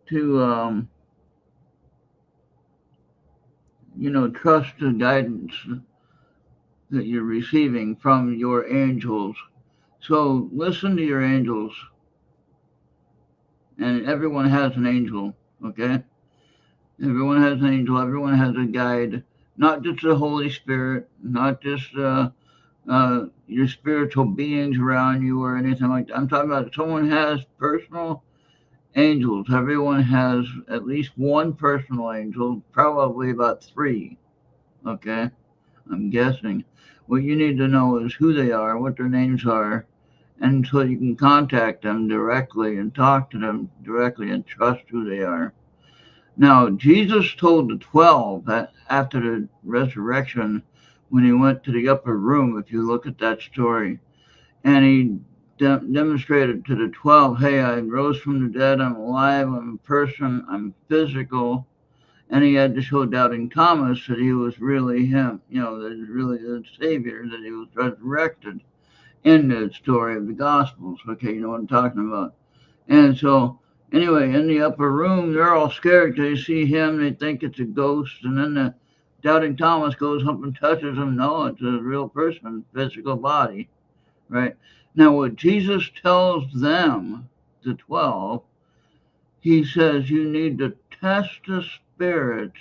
to trust the guidance that you're receiving from your angels. So listen to your angels, and everyone has an angel. Okay, everyone has an angel. Everyone has a guide. Not just the Holy Spirit, not just your spiritual beings around you or anything like that. I'm talking about someone has personal angels. Everyone has at least one personal angel, probably about three. Okay, I'm guessing. What you need to know is who they are, what their names are, and so you can contact them directly and talk to them directly and trust who they are. Now, Jesus told the 12 that after the resurrection, when he went to the upper room, if you look at that story, and he demonstrated to the 12, hey, I rose from the dead, I'm alive, I'm a person, I'm physical. And he had to show doubting Thomas that he was really him, that he was really the Savior, that he was resurrected in the story of the Gospels. Okay, you know what I'm talking about. And so, anyway, in the upper room, they're all scared because they see him, they think it's a ghost, and then the doubting Thomas goes up and touches him. No, it's a real person, physical body, right? Now, what Jesus tells them, the 12, he says you need to test the spirits.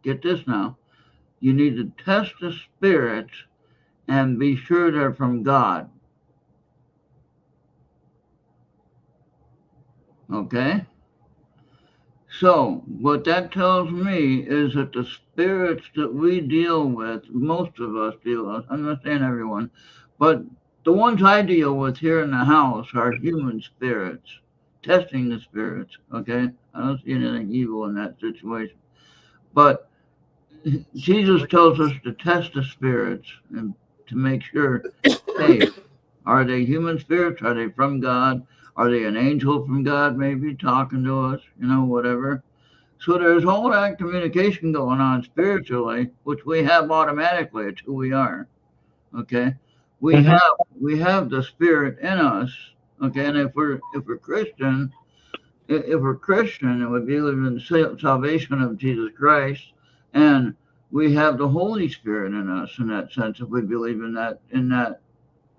Get this now. You need to test the spirits and be sure they're from God. Okay? So, what that tells me is that the spirits that we deal with, most of us deal with, I'm not saying everyone, but the ones I deal with here in the house are human spirits, testing the spirits, okay? I don't see anything evil in that situation. But Jesus tells us to test the spirits and to make sure, hey, are they human spirits? Are they from God? Are they an angel from God maybe talking to us? Whatever. So there's all that communication going on spiritually, which we have automatically. It's who we are. Okay. We Mhm. have the spirit in us. Okay. And if we're Christian, if we're Christian and we believe in the salvation of Jesus Christ, and we have the Holy Spirit in us in that sense, if we believe in that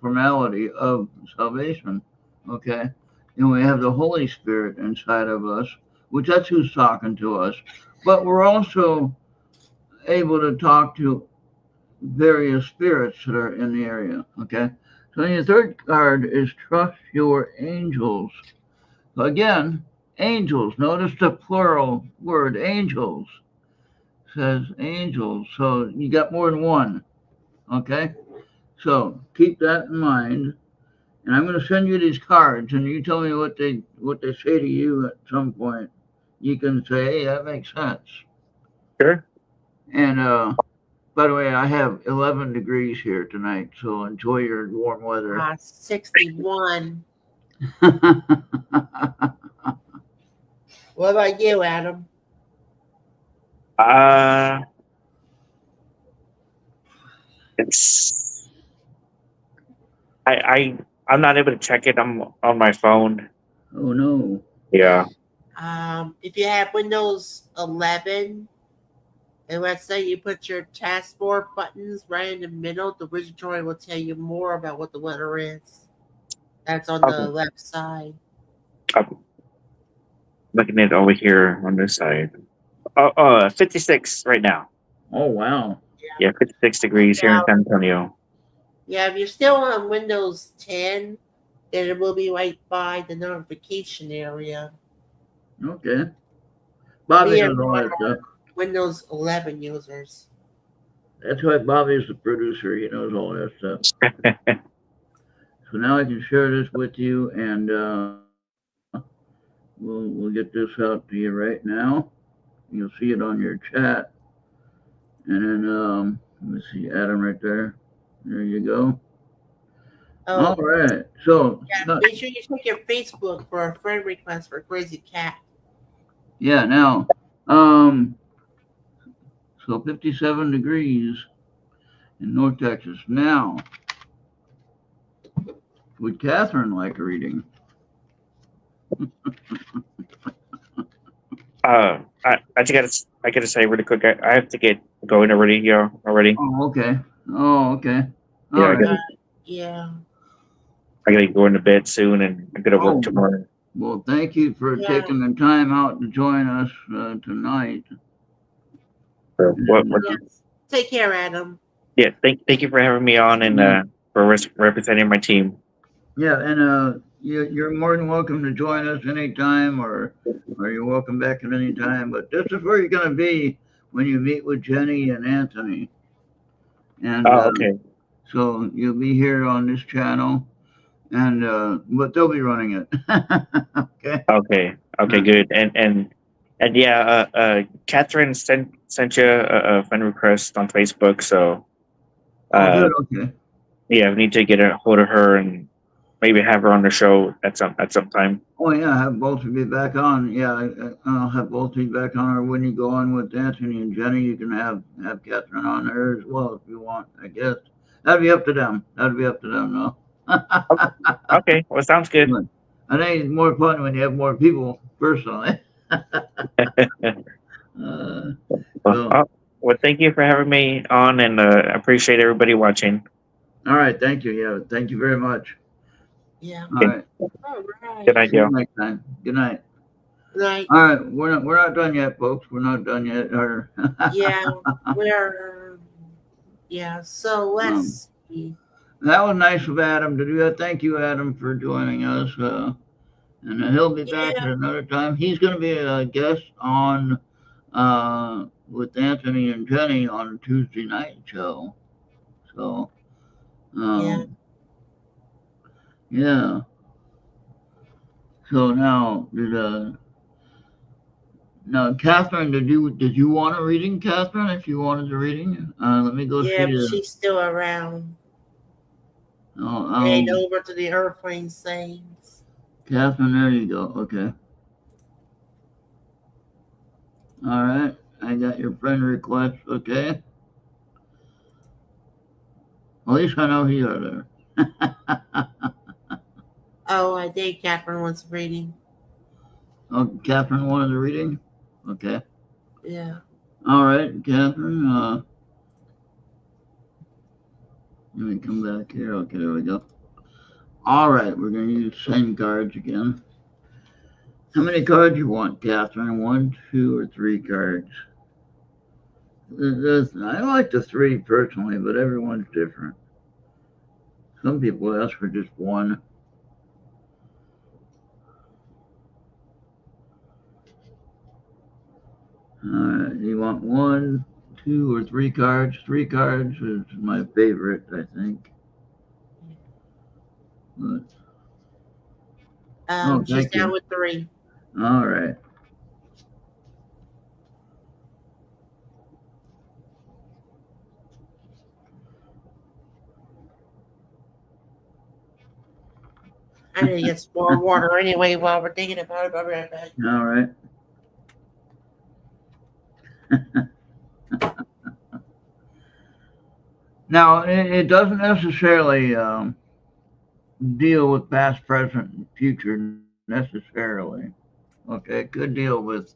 formality of salvation, okay, and we have the Holy Spirit inside of us, which that's who's talking to us, but we're also able to talk to various spirits that are in the area, okay. So your third card is trust your angels. So again, angels. Notice the plural word, angels. Says angels. So you got more than one. Okay? So keep that in mind. And I'm going to send you these cards, and you tell me what they say to you at some point. You can say, hey, that makes sense. Sure. And by the way, I have 11 degrees here tonight, so enjoy your warm weather. 61. What about you, Adam? Uh, it's I'm not able to check it. I'm on my phone. Oh no. Yeah. If you have Windows 11, and let's say you put your taskbar buttons right in the middle, the wizardry will tell you more about what the letter is. That's on Okay. the left side. I'm looking at it over here on this side. 56 right now. Oh wow. Yeah, 56 degrees here in Now, San Antonio. yeah, if you're still on Windows 10, then it will be right by the notification area. Okay. Bobby Me and knows all Ron that stuff. are Windows 11 users. That's why Bobby's the producer. He knows all that stuff. So now I can share this with you, and we'll get this out to you right now. You'll see it on your chat, and then let me see Adam right there. There you go. All Oh, right. So yeah, make sure you check your Facebook for a friend request for Crazy Cat. yeah, now so 57 degrees in North Texas. Now, would Catherine like a reading? I gotta say really quick. I have to get going already. Yeah, already. Oh, okay. Oh, okay. Yeah, All right. Yeah. I gotta go into bed soon, and I'm gonna work Oh, tomorrow. well, thank you for Yeah. taking the time out to join us tonight. So what? Yes. Take care, Adam. Yeah, thank you for having me on and for representing my team. Yeah, and you're more than welcome to join us anytime, or you're welcome back at any time. But this is where you're going to be when you meet with Jenny and Anthony. And Oh, okay. so you'll be here on this channel. and but they'll be running it. Okay. Okay, good. And yeah, Catherine sent you a friend request on Facebook, so Oh, uh, good. Okay. yeah, we need to get a hold of her and maybe have her on the show at some time. Oh yeah, have both of you back on. Yeah, I'll have both of you back on. Or when you go on with Anthony and Jenny, you can have Catherine on there as well if you want. I guess that'd be up to them. That'd be up to them, no. Okay, well, sounds good. But I think it's more fun when you have more people. Personally. uh, well, so well, thank you for having me on, and I appreciate everybody watching. all right, thank you. Yeah, thank you very much. Yeah. All Okay, right, All good right. night, see you y'all. next time. Good night. Like, All right, we're not done yet, folks. We're not done yet. Or yeah, we're, yeah, so um, let's see. that was nice of Adam to do that. Thank you, Adam, for joining us. And he'll be back at Yeah, another time. He's going to be a guest on with Anthony and Jenny on a Tuesday night show. So, yeah, um, yeah. So now, Catherine, did you want a reading, Catherine? If you wanted a reading, let me go yeah, see but the. she's still around. Head Oh, over to the airplane things. Catherine, there you go. Okay. All right. I got your friend request. Okay. At least I know you are there. Oh, I think Catherine wants reading. Oh, Catherine wanted a reading? Okay. Yeah. All right, Catherine. Let me come back here. Okay, there we go. All right, we're going to use the same cards again. How many cards you want, Catherine? One, two, or three cards? I like the three personally, but everyone's different. Some people ask for just one. All right, you want one, two, or three cards? Three cards is my favorite, I think. But, oh, She's thank down you. with three. All right. I need to get some more water anyway while we're thinking about it. I'll be right back. All right. Now, it doesn't necessarily deal with past, present, and future necessarily. Okay, it could deal with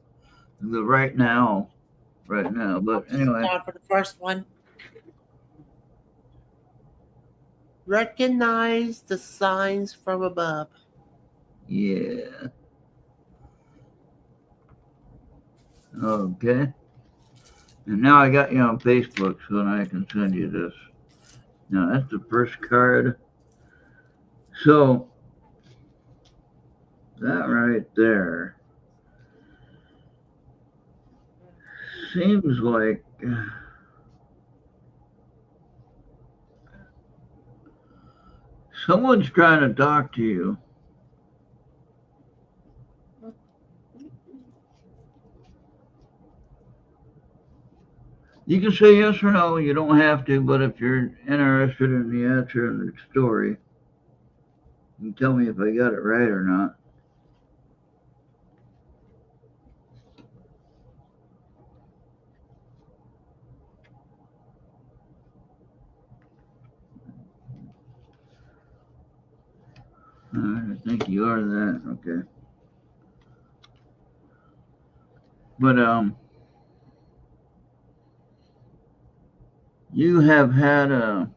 the right now. But anyway, Time for the first one. Recognize the signs from above. yeah. Okay. And now I got you on Facebook, so now I can send you this. Now that's the first card. So that right there seems like someone's trying to talk to you. You can say yes or no. You don't have to, but if you're interested in the answer and the story, you can tell me if I got it right or not. All right, I think you are that. Okay. But you have had a.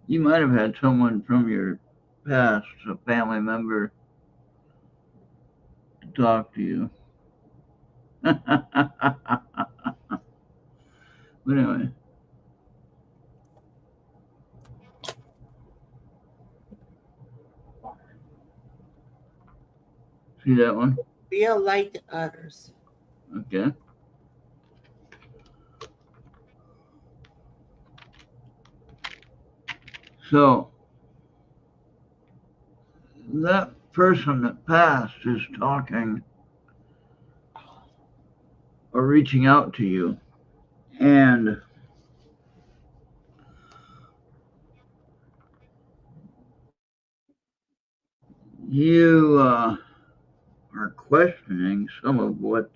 You might have had someone from your past, a family member, to talk to you. But anyway, see that one? Be a light to others. Okay. So that person that passed is talking or reaching out to you, and you are questioning some of what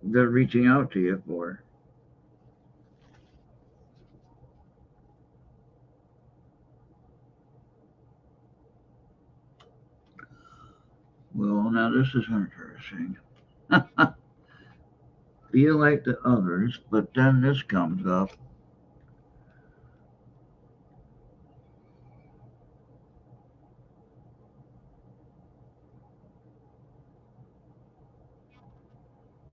they're reaching out to you for. Well, now this is interesting. Feel like the others, but then this comes up.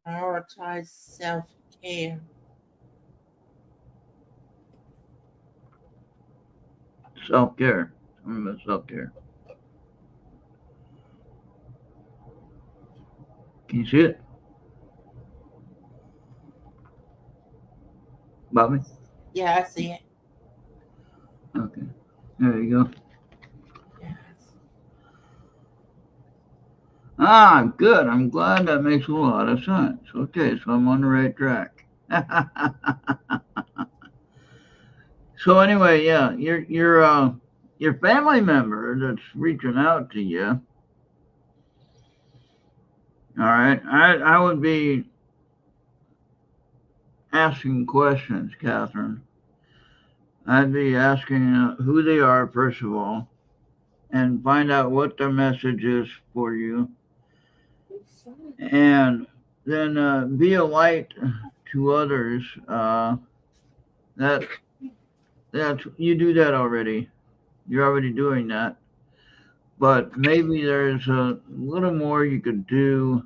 Prioritize self-care. Self-care. Remember self-care. Can you see it, Bobby? Yeah, I see it. Okay. There you go. Yes. Ah, good. I'm glad that makes a lot of sense. Okay, so I'm on the right track. So anyway, yeah, your family member that's reaching out to you. All right, I would be asking questions, Catherine. I'd be asking who they are first of all, and find out what their message is for you, and then be a light to others. That you do that already. You're already doing that, but maybe there's a little more you could do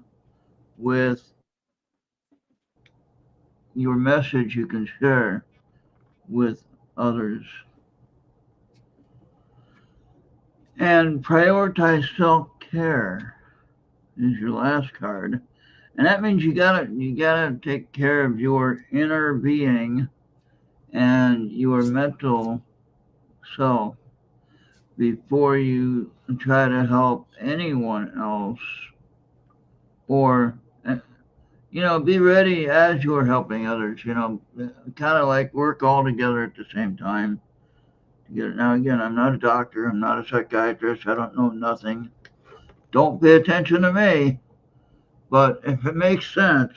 with your message you can share with others. And prioritize self-care is your last card. And that means you gotta take care of your inner being and your mental self before you try to help anyone else, or be ready as you're helping others, kind of like work all together at the same time. Now, again, I'm not a doctor, I'm not a psychiatrist, I don't know nothing. Don't pay attention to me. But if it makes sense,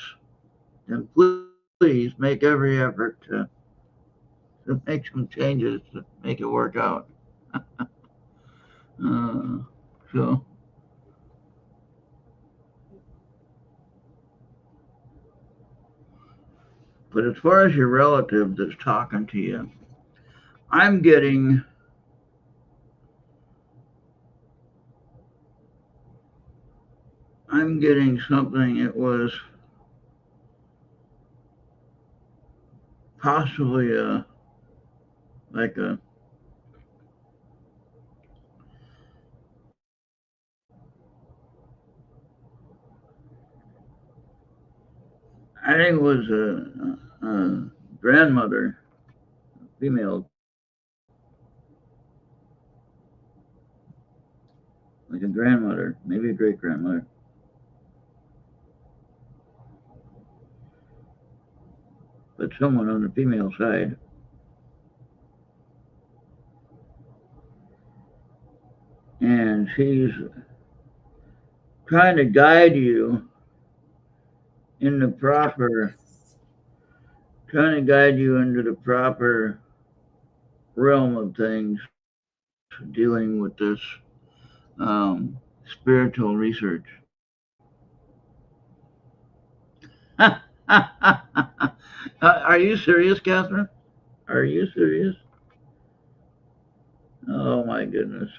then please make every effort to make some changes to make it work out. Uh, so, but as far as your relative that's talking to you, I'm getting I'm getting something. It was possibly like a I think it was a grandmother, female, like a grandmother, maybe a great grandmother, but someone on the female side. And she's trying to guide you in the proper, trying to guide you into the proper realm of things dealing with this spiritual research. Are you serious, Catherine? Are you serious? Oh my goodness.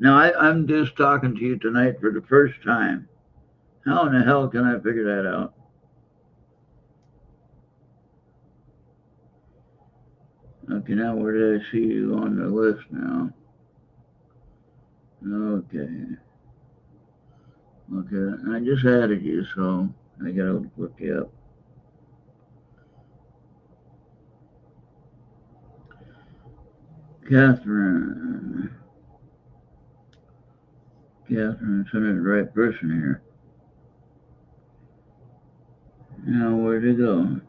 Now I'm just talking to you tonight for the first time. How in the hell can I figure that out? Okay, now where did I see you on the list now? Okay. Okay, I just added you, so I gotta look you up. Catherine. Catherine, sent the right person here. Now, where'd it go?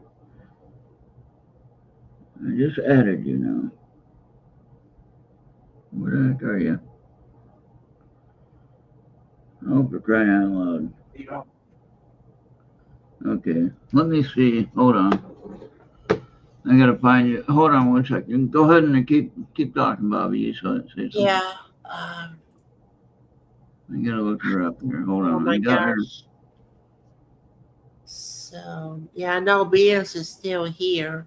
I just added you now. Where the heck are you? Oh, for crying out loud. Okay, let me see. Hold on. I gotta find you. Hold on 1 second. Go ahead and keep talking, Bobby. So say something. Yeah. I gotta look her up here. Hold Oh on. my I got her. gosh. So yeah, I know Venus is still here.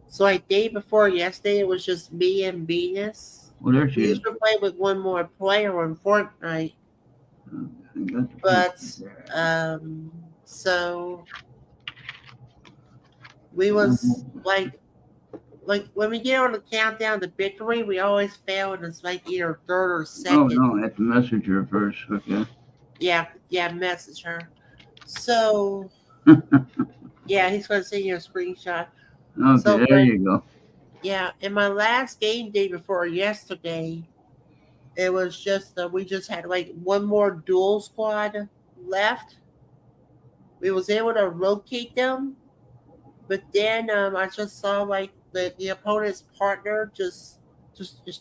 So like day before yesterday, it was just me and Venus. Well, there she We is. used to play with one more player on Fortnite, I got the but picture. so we was like when we get on the countdown to victory, we always fail, and it's like either third or Oh second. no, I have to message her first. Okay. Yeah, message her. So yeah, he's gonna send you a screenshot. Okay, So there you go. yeah, in my last game day before yesterday, it was just we just had like one more duel squad left. We was able to locate them, but then I just saw like the opponent's partner just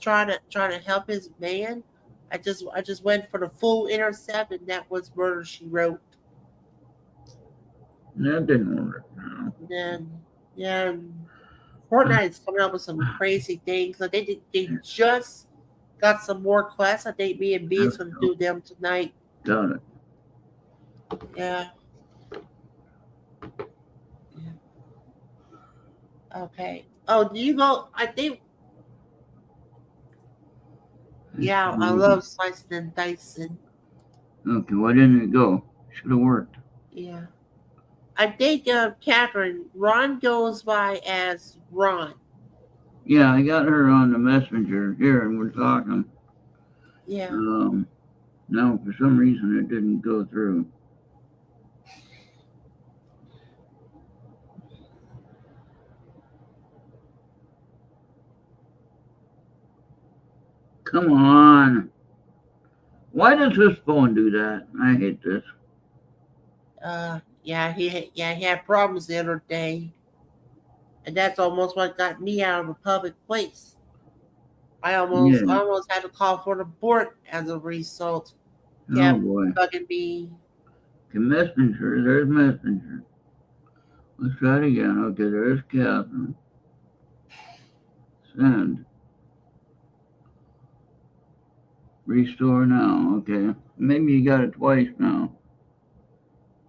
trying to help his man. I just went for the full intercept, and that was Murder She Wrote. That didn't work. No. And then yeah, Fortnite's coming up with some crazy things. Like they just got some more quests. I think me and B's gonna do them tonight. Got it. Yeah. Yeah. Okay. Oh, do you know? I think. Yeah, I love slicing and dicing. Okay, why didn't it go? Should have worked. Yeah. I think Catherine, Ron goes by as Ron. Yeah, I got her on the messenger here, and we're talking. Yeah. No, for some reason it didn't go through. Come on. Why does this phone do that? I hate this. He had problems the other day, and that's almost what got me out of a public place. I almost Yeah. almost had to call for an abort as a result. Oh Kept boy. bugging me. Okay, messenger. There's messenger. Let's try it again. Okay, there's Catherine. Send. Restore now. Okay. Maybe you got it twice now.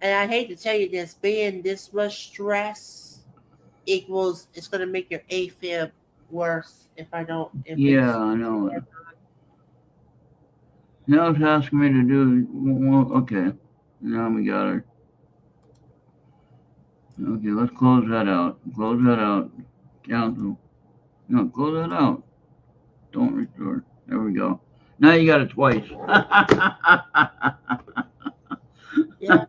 And I hate to tell you this, being this much stress equals it's going to make your AFib worse if I don't. If Yeah, it's I know. Now it's asking me to do. Well, okay. Now we got her. Okay, let's close that out. Close that out. Cancel. No, close that out. Don't restore. There we go. Now you got it twice. yeah.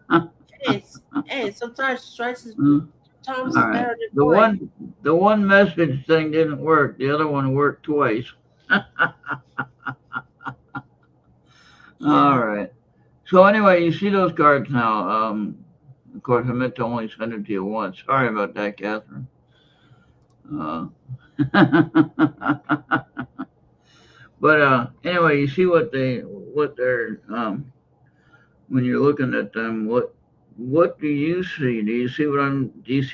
Hey, sometimes stress is sometimes All it's right. better than fun. The one message thing didn't work. The other one worked twice. All right. So anyway, you see those cards now. Of course, I meant to only send it to you once. Sorry about that, Catherine. But anyway, you see what they're when you're looking at them. What do you see? Do you see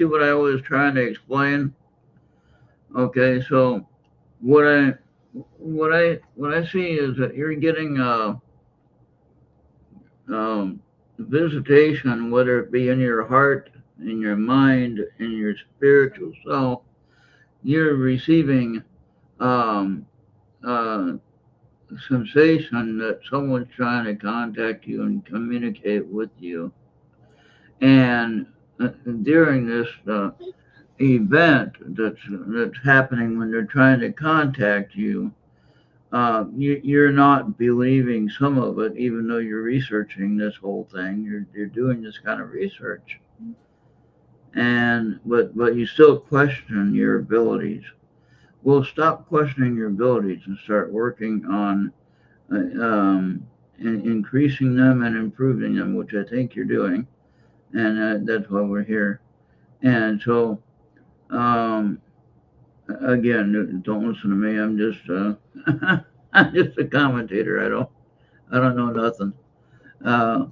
what I was trying to explain? Okay, so what I what I see is that you're getting visitation, whether it be in your heart, in your mind, in your spiritual self. You're receiving um, uh, sensation that someone's trying to contact you and communicate with you. And during this event that's happening when they're trying to contact you, you're not believing some of it, even though you're researching this whole thing. You're doing this kind of research, and but you still question your abilities. will stop questioning your abilities and start working on increasing them and improving them, which I think you're doing, and that's why we're here. And so, um, again, don't listen to me. I'm just I'm just a commentator. I don't know nothing. Uh,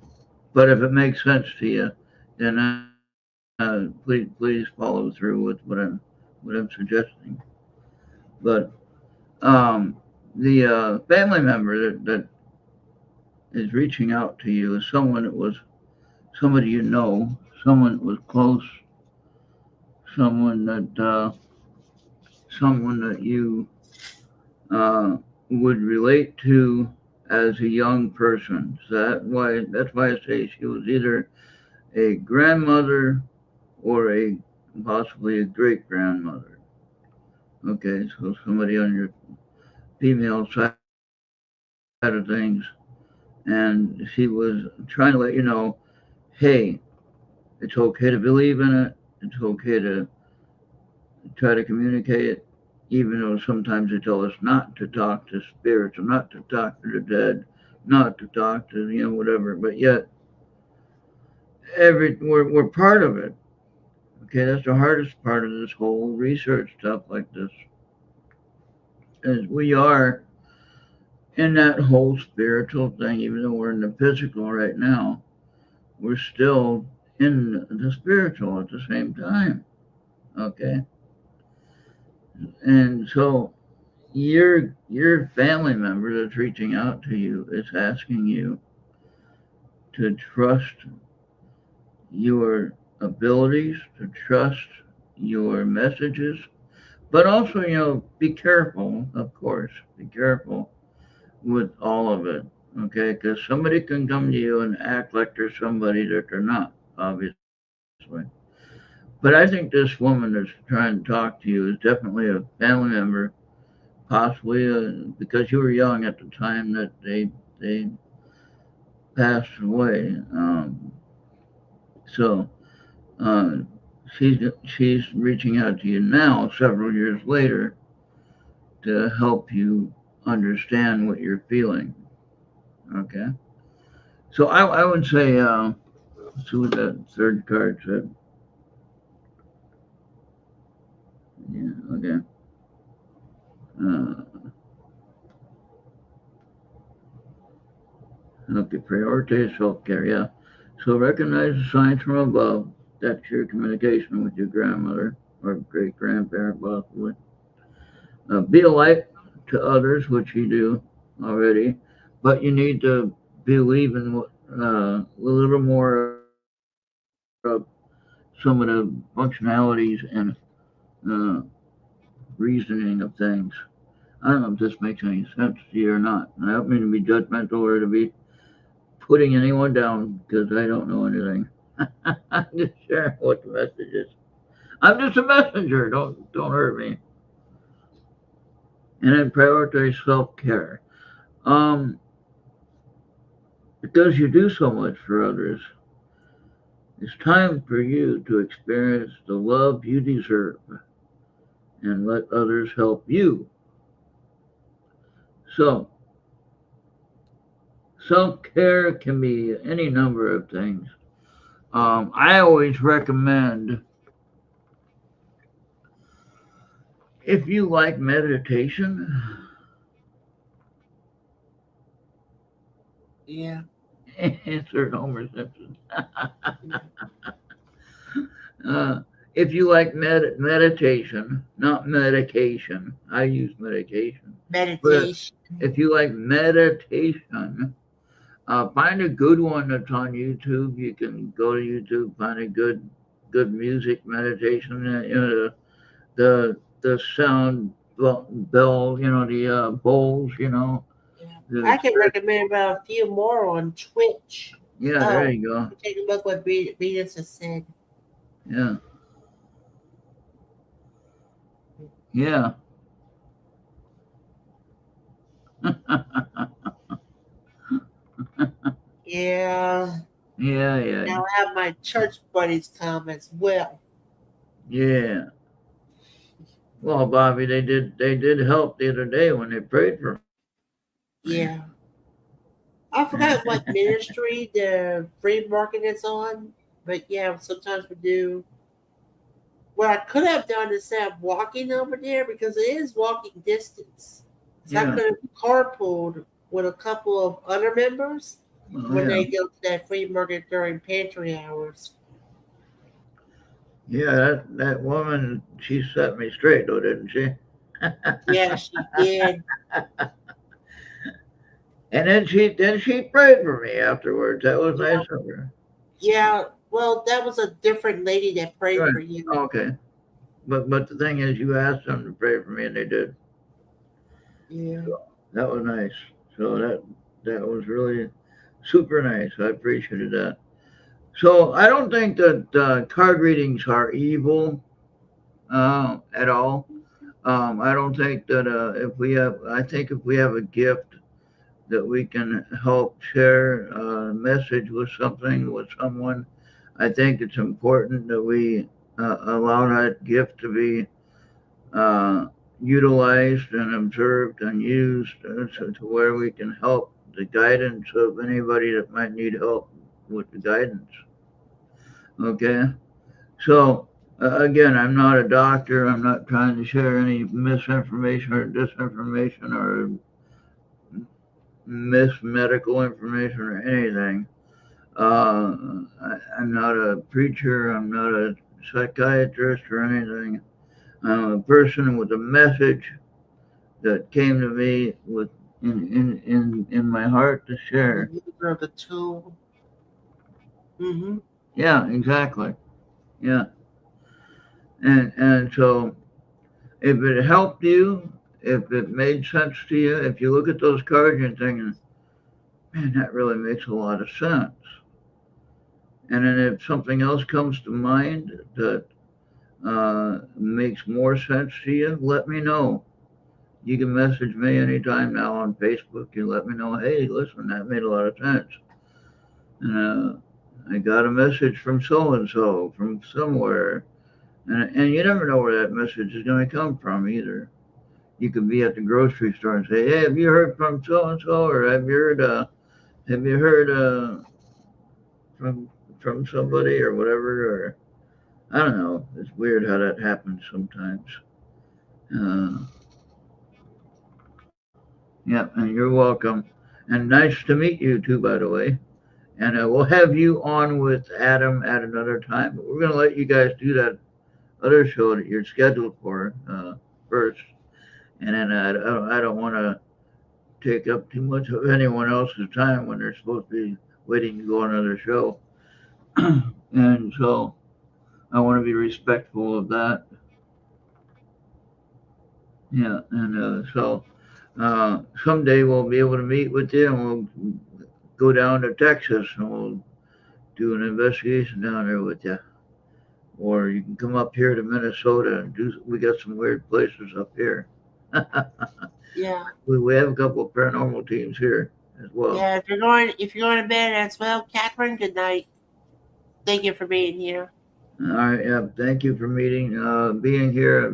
but if it makes sense to you, then please follow through with what I'm suggesting. But um, the family member that is reaching out to you is someone that was somebody you know, someone that was close, someone that someone that you uh, would relate to as a young person. So that's why I say she was either a grandmother or a possibly a great grandmother. Okay, so somebody on your female side of things, and she was trying to let you know, hey, it's okay to believe in it. It's okay to try to communicate it, even though sometimes they tell us not to talk to spirits or not to talk to the dead, not to talk to whatever. But yet, we're part of it. Okay, that's the hardest part of this whole research stuff like this, is we are in that whole spiritual thing. Even though we're in the physical right now, we're still in the spiritual at the same time. Okay, and so your family member that's reaching out to you is asking you to trust your abilities, to trust your messages, but also, be careful, of course, be careful with all of it, okay? Because somebody can come to you and act like they're somebody that they're not, obviously. But I think this woman that's trying to talk to you is definitely a family member, possibly because you were young at the time that they passed away. So uh, she's reaching out to you now, several years later, to help you understand what you're feeling. Okay. So I would say, let's see what that third card said. Yeah. Okay. Uh, okay. Prioritize self care. Yeah. So recognize the signs from above. That's your communication with your grandmother or great grandparent, possibly. Be a light to others, which you do already, but you need to believe in a little more of some of the functionalities and uh, reasoning of things. I don't know if this makes any sense to you or not. I don't mean to be judgmental or to be putting anyone down because I don't know anything. I'm just sharing what the message is. I'm just a messenger. Don't hurt me. And then prioritize self care. Um, because you do so much for others, it's time for you to experience the love you deserve and let others help you. So, self care can be any number of things. I always recommend, if you like meditation, Yeah. insert Homer Simpson. Yeah. uh, if you like meditation, not medication, I use medication, but Meditation. if you like meditation, find a good one that's on YouTube. You can go to YouTube, find a good music meditation. The sound bell, the bowls, Yeah. the I can recommend about a few more on Twitch. yeah. There Oh, you go. take a look what Venus has said. Yeah, yeah, Yeah. yeah, yeah, Now I have my church buddies come as well. yeah. Well, Bobby, they did help the other day when they prayed for me. Yeah. I forgot what ministry the free market is on, but yeah, sometimes we do. What I could have done is instead of walking over there, because it is walking distance. So I Yeah. could have carpooled with a couple of other members Well, when yeah. they go to that free market during pantry hours. Yeah, that woman, she set me straight though, didn't she? Yeah, she did. And then she prayed for me afterwards. That was Yeah, nice of her. yeah. Well, that was a different lady that prayed Right. for you. Okay. But the thing is, you asked them to pray for me, and they did. Yeah. So that was nice. So that was really super nice. I appreciated that. So I don't think that card readings are evil at all. I don't think that if we have, I think if we have a gift that we can help share a message with something with someone, I think it's important that we allow that gift to be uh, utilized and observed and used so to where we can help the guidance of anybody that might need help with the guidance. Okay, so again, I'm not a doctor. I'm not trying to share any misinformation or disinformation or mismedical information or anything. I'm not a preacher. I'm not a psychiatrist or anything. I'm a person with a message that came to me with in my heart to I'm a share. user of the tool. Mm-hmm. Yeah, exactly. Yeah, and so if it helped you, if it made sense to you, if you look at those cards and thinking, man, that really makes a lot of sense. And then if something else comes to mind that makes more sense to you, let me know. You can message me anytime now on Facebook. You let me know, hey, listen, that made a lot of sense. And I got a message from so and so from somewhere. And you never know where that message is going to come from either. You could be at the grocery store and say, hey, have you heard from so and so? Or have you heard from somebody or whatever? Or I don't know. It's weird how that happens sometimes. Uh, yeah, and you're welcome. And nice to meet you too, by the way. And we'll have you on with Adam at another time. But we're going to let you guys do that other show that you're scheduled for first. And then I don't want to take up too much of anyone else's time when they're supposed to be waiting to go on another show. And so I want to be respectful of that. Yeah, and so someday we'll be able to meet with you, and we'll go down to Texas, and we'll do an investigation down there with you. Or you can come up here to Minnesota and do. We got some weird places up here. Yeah. We have a couple of paranormal teams here as well. Yeah. If you're going to bed as well, Catherine, good night. Thank you for being here. All right, yeah. Thank you for being here,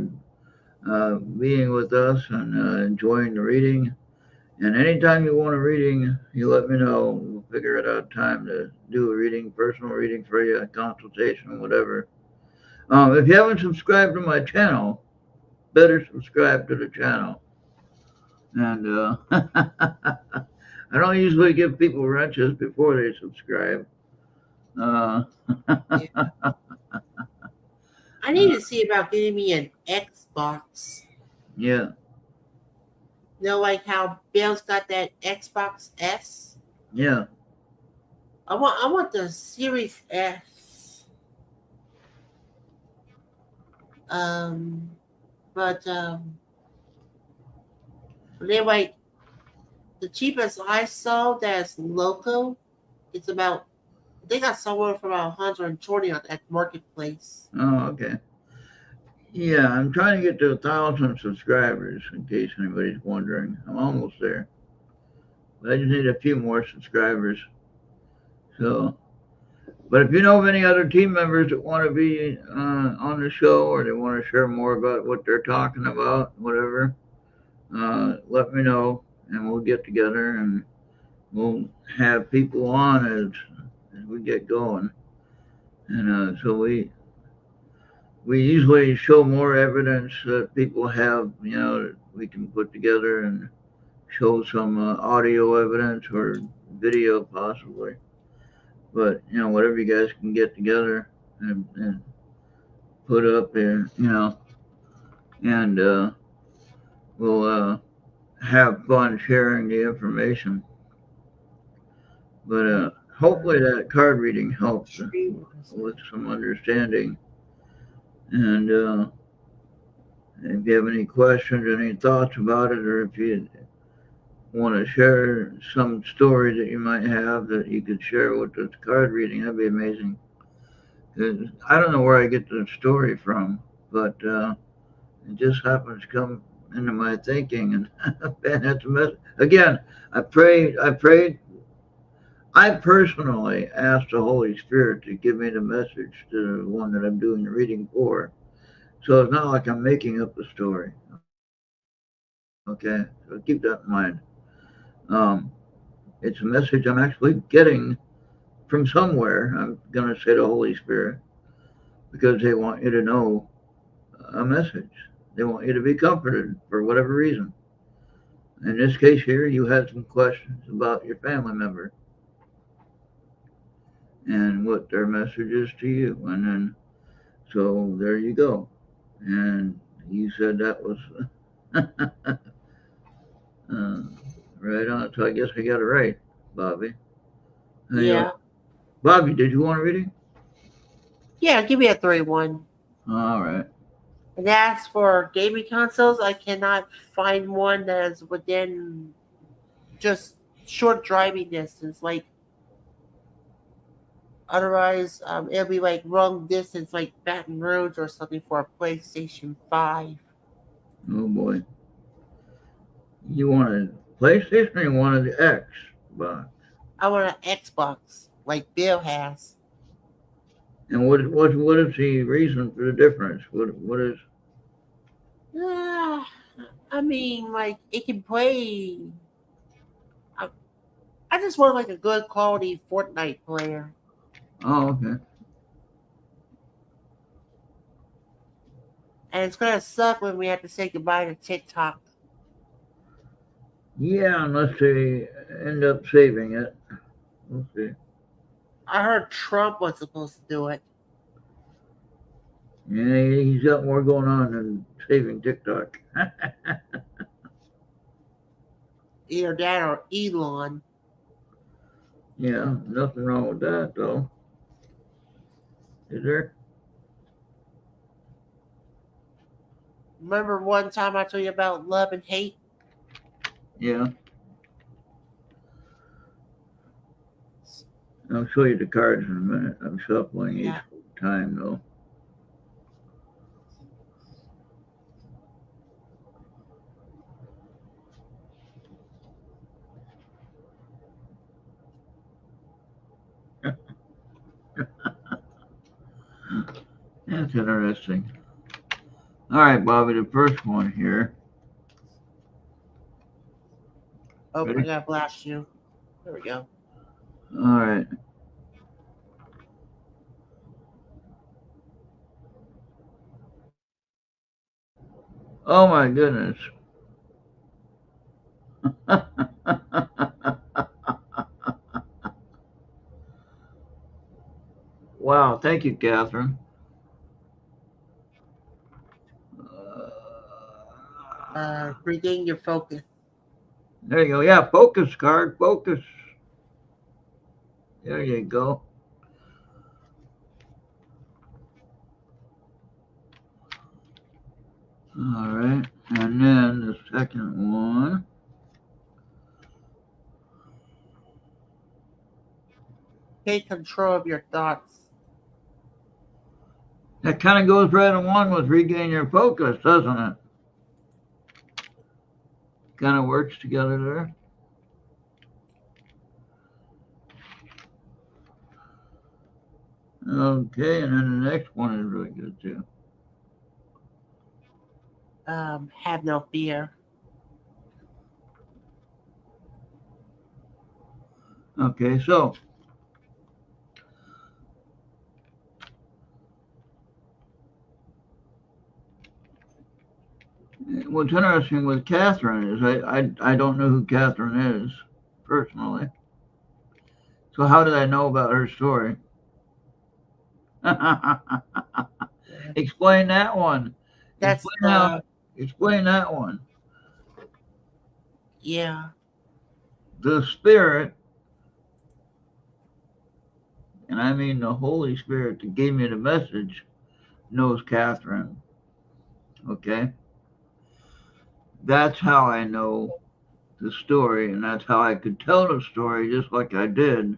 being with us, and enjoying the reading. And anytime you want a reading, you let me know. We'll figure it out time to do a reading, personal reading for you, a consultation, whatever. If you haven't subscribed to my channel, better subscribe to the channel. And I don't usually give people wrenches before they subscribe. Uh, Yeah. I need to see about getting me an Xbox. yeah, You know, like how Bill's got that Xbox S. yeah. I want the Series S. Um, but anyway, the cheapest I saw that's local, it's about they got somewhere for about 120 on that marketplace. Oh, okay. Yeah, I'm trying to get to 1,000 subscribers. In case anybody's wondering, I'm almost there. But I just need a few more subscribers. So But if you know of any other team members that want to be on the show, or they want to share more about what they're talking about, whatever, let me know, and we'll get together and we'll have people on as we get going. And so we usually show more evidence that people have, that we can put together and show some audio evidence or video possibly. But whatever you guys can get together and put up there, and we'll have fun sharing the information. But hopefully that card reading helps with some understanding. And if you have any questions, any thoughts about it, or if you want to share some story that you might have that you could share with this card reading, that'd be amazing. 'Cause I don't know where I get the story from, but it just happens to come into my thinking, and man, that's a mess. Again, I prayed. I personally asked the Holy Spirit to give me the message to the one that I'm doing the reading for. So it's not like I'm making up a story. Okay, so keep that in mind. It's a message I'm actually getting from somewhere. I'm going to say the Holy Spirit, because they want you to know a message. They want you to be comforted for whatever reason. In this case here, you had some questions about your family member and what their message is to you. And then, so there you go. And you said that was right on. So I guess I got it right, Bobby. Anyway, Yeah. Bobby, did you want a reading? Yeah, give me a 3-1. All right. And as for gaming consoles, I cannot find one that is within just short driving distance. Like, otherwise, it'll be like long distance, like Baton Rouge or something for a PlayStation 5. Oh boy. You wanted PlayStation or you wanted the Xbox? I want an Xbox, like Bill has. And what is the reason for the difference? What is? Ah, I mean, like, it can play. I, I just want like a good quality Fortnite player. Oh, okay. And it's gonna suck when we have to say goodbye to TikTok. Yeah, unless they end up saving it. We'll see. I heard Trump was supposed to do it. Yeah, he's got more going on than saving TikTok. Either that or Elon. Yeah, nothing wrong with that though. Is there? Remember one time I told you about love and hate? Yeah. I'll show you the cards in a minute. I'm shuffling each Yeah. time though. That's interesting. All right, Bobby, the first one here. Oh, I Ready? gotta blast you. There we go. All right. Oh my goodness. Wow, thank you, Catherine. Regain your focus. There you go. Yeah, focus card, focus. There you go. All right, and then the second one. Take control of your thoughts. That kind of goes right along with regain your focus, doesn't it? Kind of works together there. Okay, and then the next one is really good too. Have no fear. Okay, so what's interesting with Catherine is I don't know who Catherine is personally. So how did I know about her story? Explain that one. That's Explain how. the Explain that one. yeah. The Spirit, and I mean the Holy Spirit that gave me the message, knows Catherine. Okay, that's how I know the story, and that's how I could tell the story just like I did,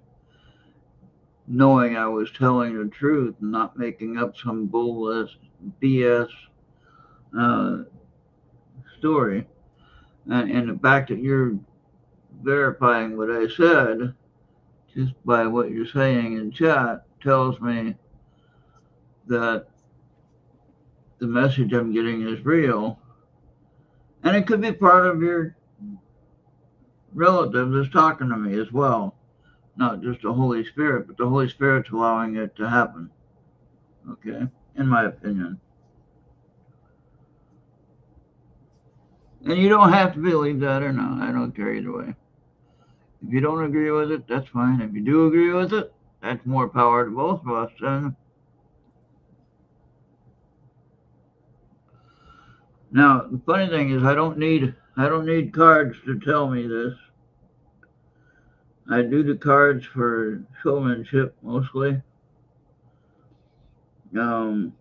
knowing I was telling the truth and not making up some bull BS uh, story. And the fact that you're verifying what I said just by what you're saying in chat tells me that the message I'm getting is real. And it could be part of your relative that's talking to me as well. Not just the Holy Spirit, but the Holy Spirit's allowing it to happen. Okay? In my opinion. And you don't have to believe that or not. I don't care either way. If you don't agree with it, that's fine. If you do agree with it, that's more power to both of us. And now the funny thing is I don't need cards to tell me this. I do the cards for showmanship mostly. Um,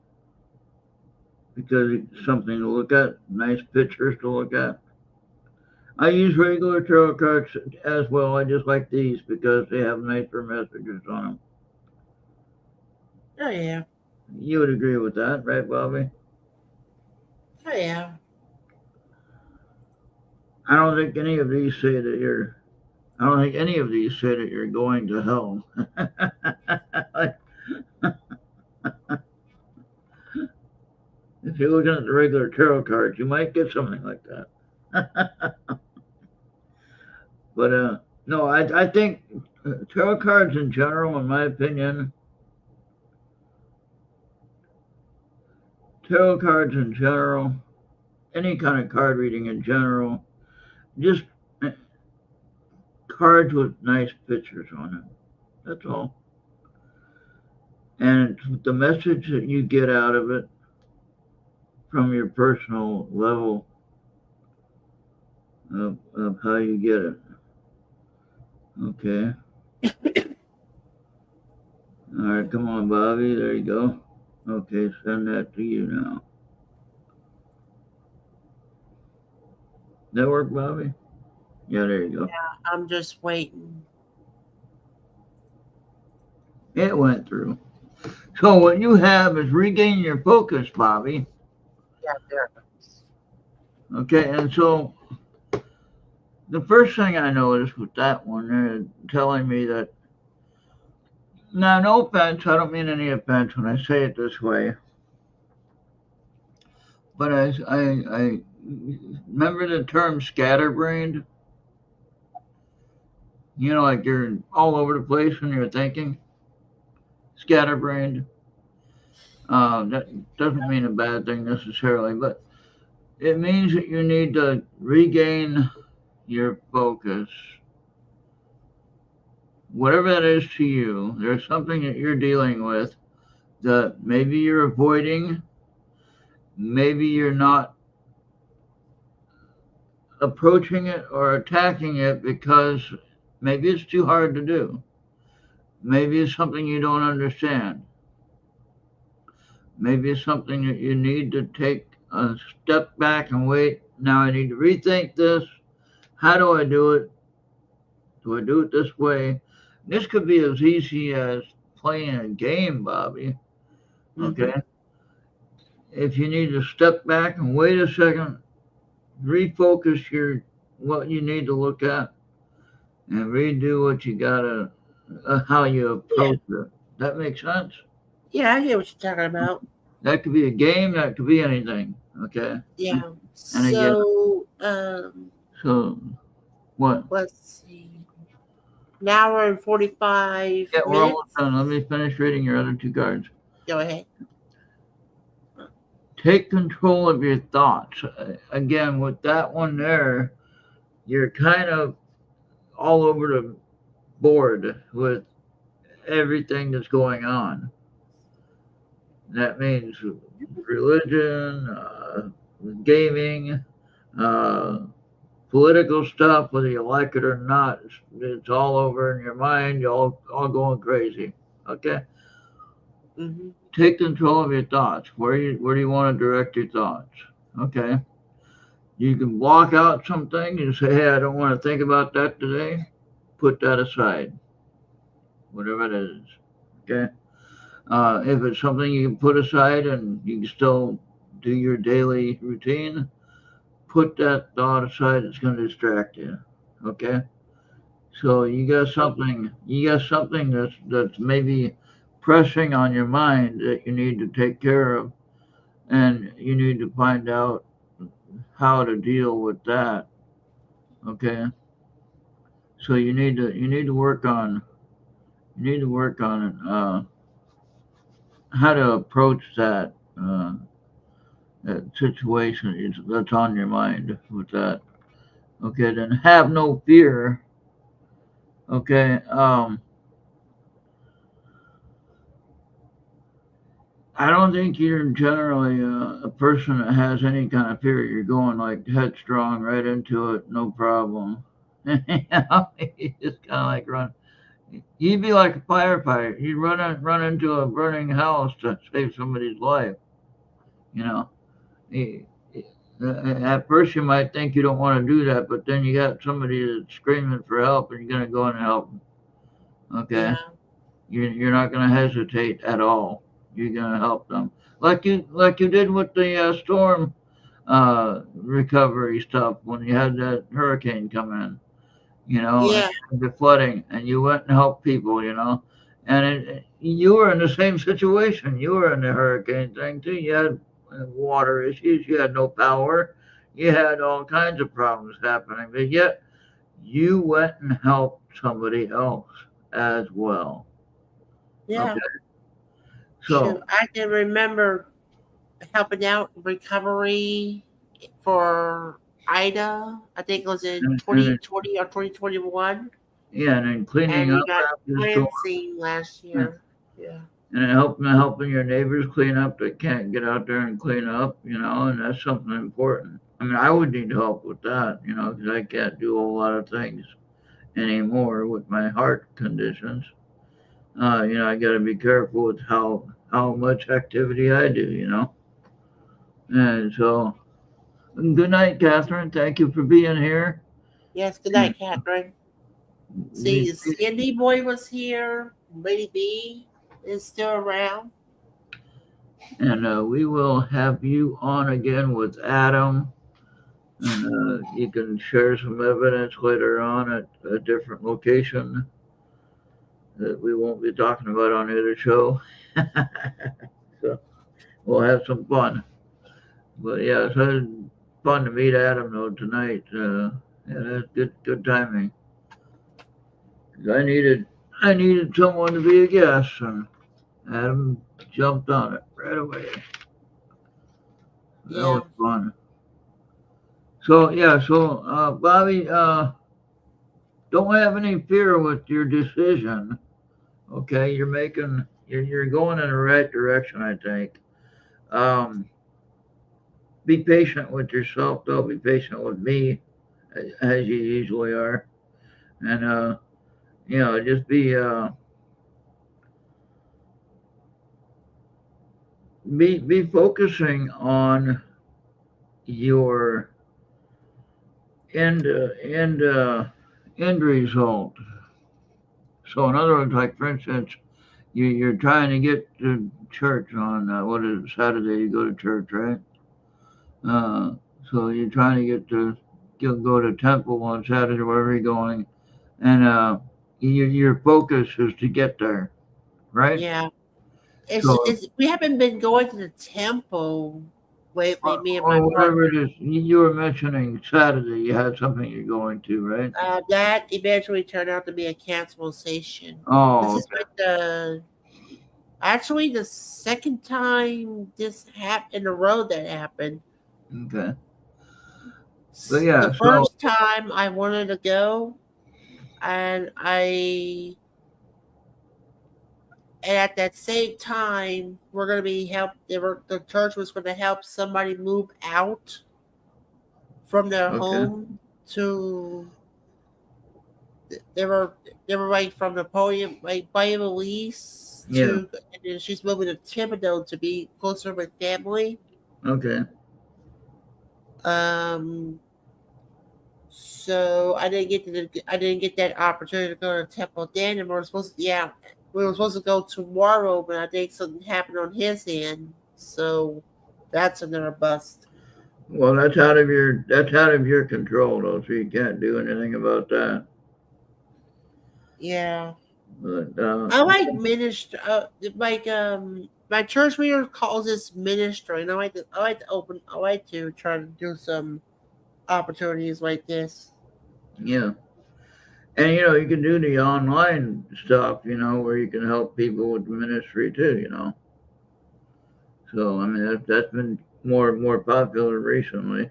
because it's something to look at, nice pictures to look at. I use regular tarot cards as well. I just like these because they have nicer messages on them. Oh yeah. You would agree with that, right, Bobby? Oh yeah. I don't think any of these say that you're. I don't think any of these say that you're going to hell. If you're looking at the regular tarot cards, you might get something like that. But no, I think tarot cards in general, in my opinion, tarot cards in general, any kind of card reading in general, just cards with nice pictures on it. That's all. And the message that you get out of it from your personal level of how you get it. Okay. All right, come on, Bobby. There you go. Okay, send that to you now. That work, Bobby? Yeah, there you go. I'm just waiting. It went through. So what you have is regain your focus, Bobby. Yeah, there. Okay, and so the first thing I noticed with that one, they're telling me that. Now, no offense, I don't mean any offense when I say it this way, but I remember the term scatterbrained. You know, like you're all over the place when you're thinking. Scatterbrained. That doesn't mean a bad thing necessarily, but it means that you need to regain your focus. Whatever that is to you, there's something that you're dealing with that maybe you're avoiding, maybe you're not approaching it or attacking it because maybe it's too hard to do. Maybe it's something you don't understand. Maybe it's something that you need to take a step back and wait. Now I need to rethink this. How do I do it? Do I do it this way? This could be as easy as playing a game, Bobby. Mm-hmm. Okay? If you need to step back and wait a second, refocus your what you need to look at, and redo what you gotta, how you Yeah. approach it. That makes sense. Yeah, I get what you're talking about. That could be a game. That could be anything. Okay. Yeah. And again, So, so what? let's see. An hour and 45 Yeah, we're almost minutes. done. Let me finish reading your other two cards. Go ahead. Take control of your thoughts. Again, with that one there, you're kind of all over the board with everything that's going on. That means religion, gaming, uh, political stuff, whether you like it or not. It's all over in your mind. You're all going crazy. Okay? Mm-hmm. Take control of your thoughts. Where do you want to direct your thoughts? Okay? You can block out some things and say, hey, I don't want to think about that today. Put that aside, whatever it is. Okay? If it's something you can put aside and you can still do your daily routine, put that thought aside. It's going to distract you. Okay? So you got something that's maybe pressing on your mind that you need to take care of, and you need to find out how to deal with that. Okay? So you need to work on how to approach that situation that's on your mind with that. Okay, then have no fear. Okay, I don't think you're generally a person that has any kind of fear. You're going like headstrong right into it, no problem. You just kind of like run. You'd be like a firefighter. You'd run into a burning house to save somebody's life. You know, Eh, eh, at first you might think you don't want to do that, but then you got somebody that's screaming for help, and you're gonna go in and help them. Okay, Yeah. you're not gonna hesitate at all. You're gonna help them, like you did with the storm recovery stuff when you had that hurricane come in. Yeah. And the flooding, and you went and helped people. And you were in the same situation. You were in the hurricane thing too. You had water issues. You had no power. You had all kinds of problems happening, but yet you went and helped somebody else as well. Yeah. Okay, Shoot, so I can remember helping out recovery for Ida. I think it was in and 2020 or 2021. yeah, and then cleaning And we up got after the storm, cleansing last year. Yeah. and helping your neighbors clean up that can't get out there and clean up. And that's something important. I mean, I would need help with that, because I can't do a whole lot of things anymore with my heart conditions. I got to be careful with how much activity I do. And so, good night, Catherine. Thank you for being here. Yes. Good And night, Catherine. we, See, the Sandy boy was here. Lady B is still around. we will have you on again with Adam, and you can share some evidence later on at a different location that we won't be talking about on the other show. So we'll have some fun. But yeah, it's fun to meet Adam though tonight. Yeah, that's good timing. 'Cause I needed someone to be a guest, and Adam jumped on it right away. That Yeah. was fun. So yeah, Bobby, don't have any fear with your decision. Okay, you're going in the right direction, I think. Um, be patient with yourself, though. Be patient with me, as you usually are, and just be focusing on your end result. So, in other words, like for instance, you're trying to get to church on what is it, Saturday? You go to church, right? Uh, so you're trying to go to temple on Saturday, wherever you're going, and your focus is to get there, right? Yeah. So, it's we haven't been going to the temple lately. Me and my or whatever partner. it is, you were mentioning Saturday, you had something you're going to, right? That eventually turned out to be a cancellation. This Oh, is like the second time this happened in a row that happened. okay. But yeah, The so, first time I wanted to go, and at that same time we're going to be the church was going to help somebody move out from their okay. home to they were they were like from Napoleon like Bayevalise Yeah, to and then she's moving to Thibodeau to be closer with family. okay. Um so I didn't get that opportunity to go to Temple then, and we were supposed to go tomorrow, but I think something happened on his end. So that's another bust. Well, that's out of your control, though, so you can't do anything about that. Yeah. But I like ministry. My church leader calls this ministry, and I like to try to do some opportunities like this. yeah, and you can do the online stuff, where you can help people with the ministry too, So I mean, that's been more popular recently.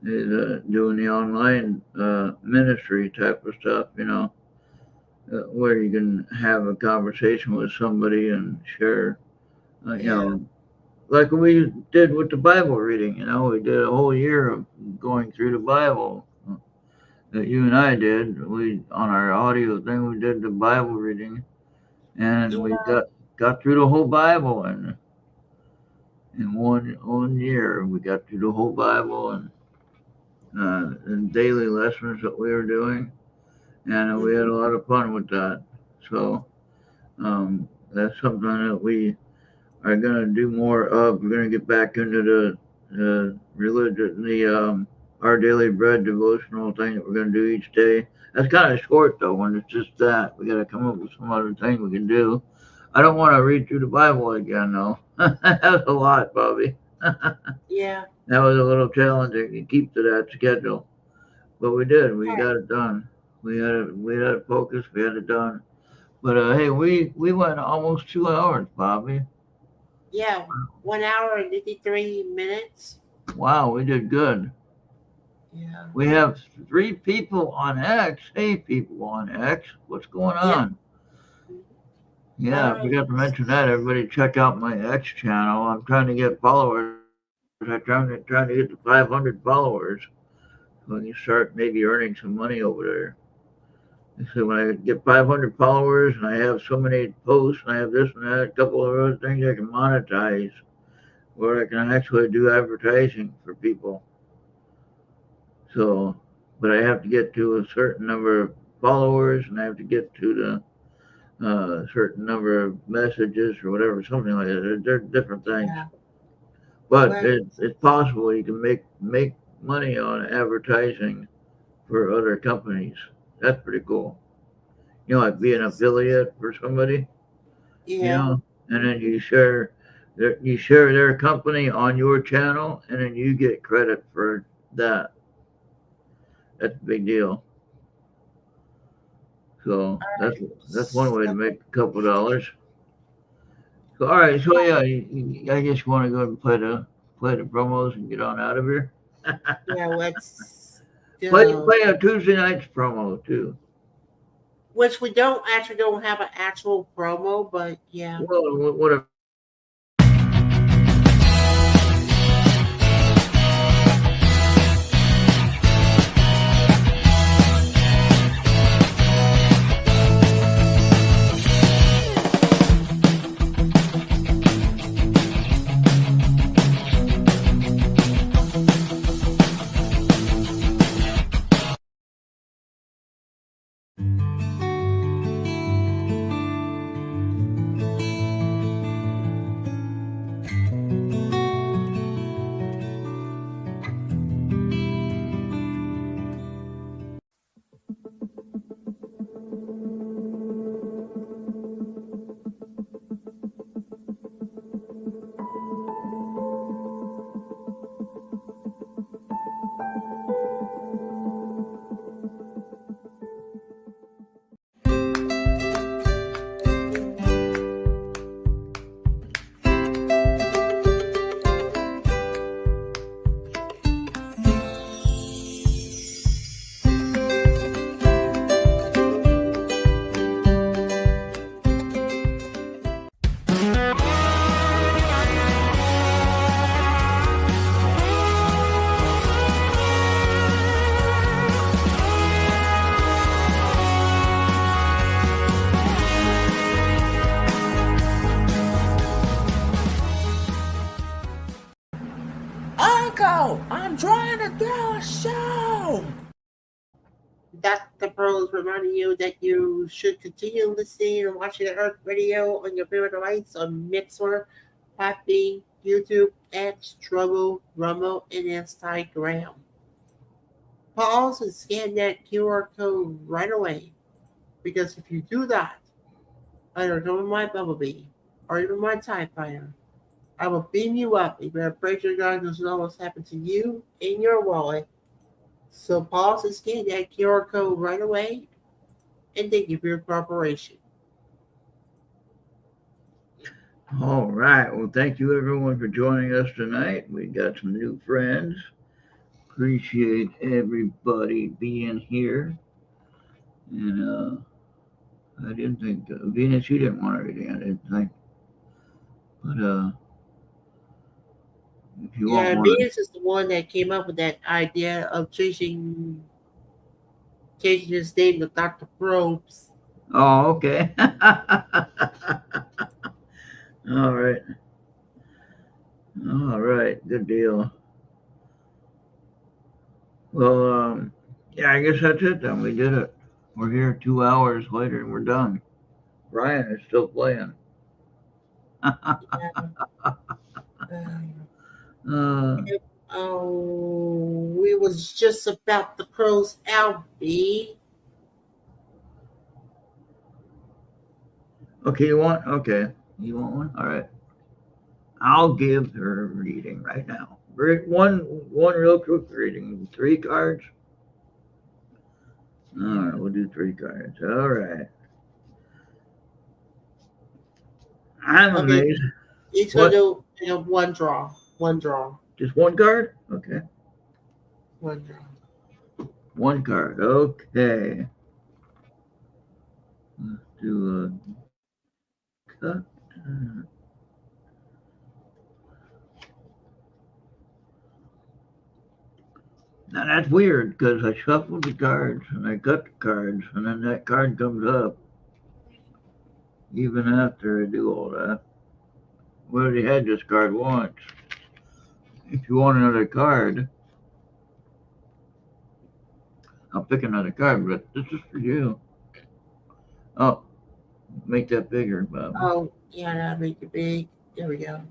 Is doing the online ministry type of stuff, where you can have a conversation with somebody and share, Yeah, like we did with the Bible reading. We did a whole year of going through the Bible. That you and I did. We on our audio thing, we did the Bible reading, and we yeah, got through the whole Bible in one year. We got through the whole Bible and daily lessons that we were doing, and we had a hmm lot of fun with that. So that's something that we are going to do more of. We're going to get back into the religion, our daily bread devotional thing that we're going to do each day. That's kind of short though. When it's just that, we got to come up with some other thing we can do. I don't want to read through the Bible again though. That's a lot, Bobby. That yeah. was a little challenging to keep to that schedule, but we did. We All right. got it done. We had it focused. We had it done. But hey, we went almost 2 hours, Bobby. Yeah, 1 hour and 53 minutes. Wow, we did good. Yeah. We have 3 people on X. Hey, people on X, what's going Yep. on? All Yeah, I right. forgot to mention that. Everybody check out my X channel. I'm trying to get followers. I'm trying to get to 500 followers. So we can start maybe earning some money over there. So when I get 500 followers and I have so many posts and I have this and that, a couple of other things I can monetize, where I can actually do advertising for people. So, but I have to get to a certain number of followers and I have to get to the certain number of messages or whatever, something like that. They're different things, Yeah. but Well, it's possible you can make money on advertising for other companies. That's pretty cool. Like be an affiliate for somebody, yeah. and then you share their company on your channel, and then you get credit for that. That's a big deal. So that's one way to So, make a couple of dollars. So all right, so yeah, I guess you want to go and play the promos and get on out of here. yeah, let's Play do. a Tuesday night's promo too. Which we don't have an actual promo, but yeah. Well, whatever. Dr. Bros reminding you that you should continue listening and watching the Earth Radio on your favorite device on Mixer, Podbean, YouTube, X, Trouble, Rumble, and Instagram. Pause and scan that QR code right away, because if you do that, either come in my Bumblebee or even my TIE Fighter, I will beam you up. You better break your guard because it almost happened to you in your wallet. So pause and scan that QR code right away, and thank you for your cooperation. All right. Well, thank you everyone for joining us tonight. We got some new friends. Appreciate everybody being here. And I didn't think Venus, you didn't want everything. I didn't think. But if you want Yeah, one, Venus is the one that came up with that idea of changing his name to Dr. Probes. oh, okay. All right. All right. Good deal. Well, yeah, I guess that's it then. We did it. We're here 2 hours later and we're done. Brian is still playing. Uh, Oh, we was just about to close out, B. okay, you want? Okay. You want one? All right. I'll give her a reading right now. One real quick reading. 3 cards. All right, we'll do 3 cards. All right. I'm Okay, amazed. each What? gonna do one draw. One draw. Just 1 card? Okay. One draw. 1 card. Okay. Let's do a cut. Now that's weird because I shuffled the cards and I cut the cards and then that card comes up even after I do all that. We already had this card once. If you want another card, I'll pick another card, but this is for you. Oh, make that bigger, Bob. Oh, yeah, that make it big. There we go.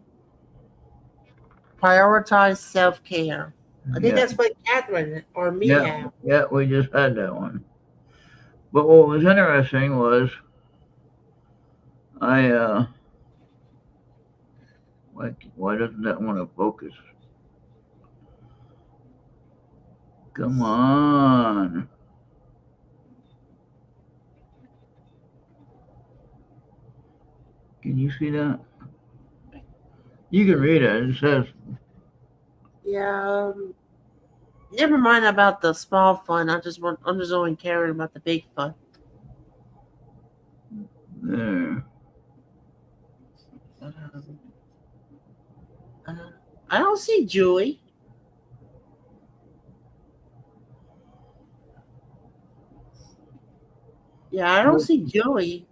Prioritize self-care. I think Yeah, that's what Catherine or me have. yeah, we just had that one. But what was interesting was I why doesn't that want to focus? Come on. Can you see that? You can read it. It says, Yeah. Never mind about the small fun. I'm just only caring about the big fun. there. I don't see Julie. Yeah, I don't see Joey.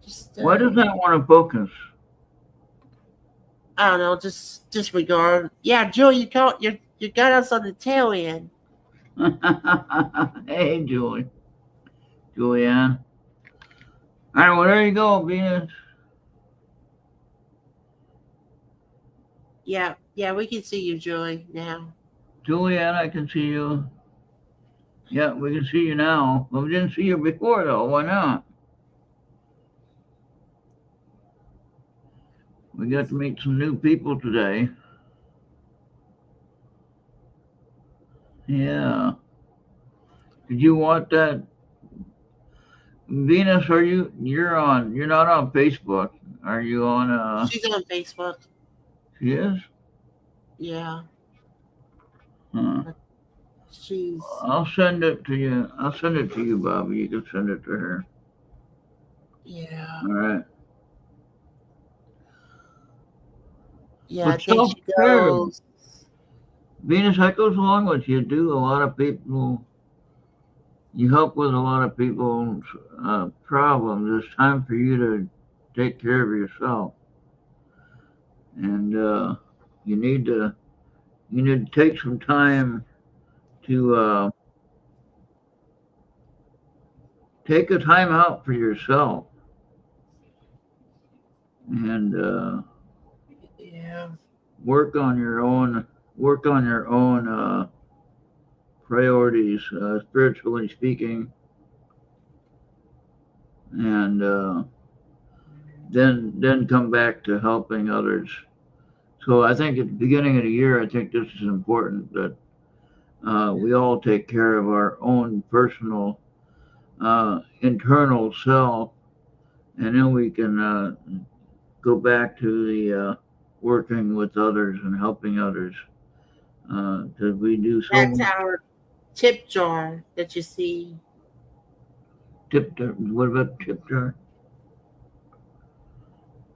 Just Why does that want to focus? I don't know. Just disregard. Yeah, Joey, you got us on the tail end. Hey, Julianne. All right, well, there you go, Venus. Yeah, we can see you, Joey, now. Julianne, I can see you. Yeah, we can see you now. Well, we didn't see you before, though. Why not? We got to meet some new people today. Yeah. Did you want that? Venus, you're not on Facebook. Are you on, She's on Facebook. she is? Yeah, Huh. she's. I'll send it to you. I'll send it to you, Bobby. You can send it to her. Yeah. All right. Yeah, But I think she self-care, goes. Venus, that goes along with you. Do a lot of people. You help with a lot of people's problems. It's time for you to take care of yourself, and you need to you need to take some time to take a time out for yourself and Yeah. work on your own priorities, spiritually speaking, and then come back to helping others. So I think at the beginning of the year, I think this is important that we all take care of our own personal internal self, and then we can go back to the working with others and helping others. Because we do so That's much. our tip jar that you see. What about tip jar?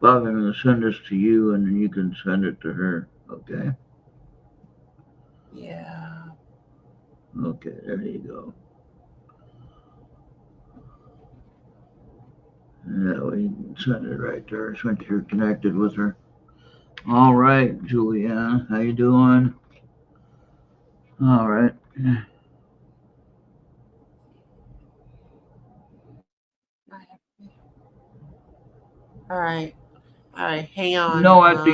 Bob, I'm going to send this to you, and then you can send it to her. Okay. Yeah. Okay. There you go. Yeah, we can send it right to her since you're connected with her. All right, Julianne, how you doing? All right. All right. All right. Hang on. No, in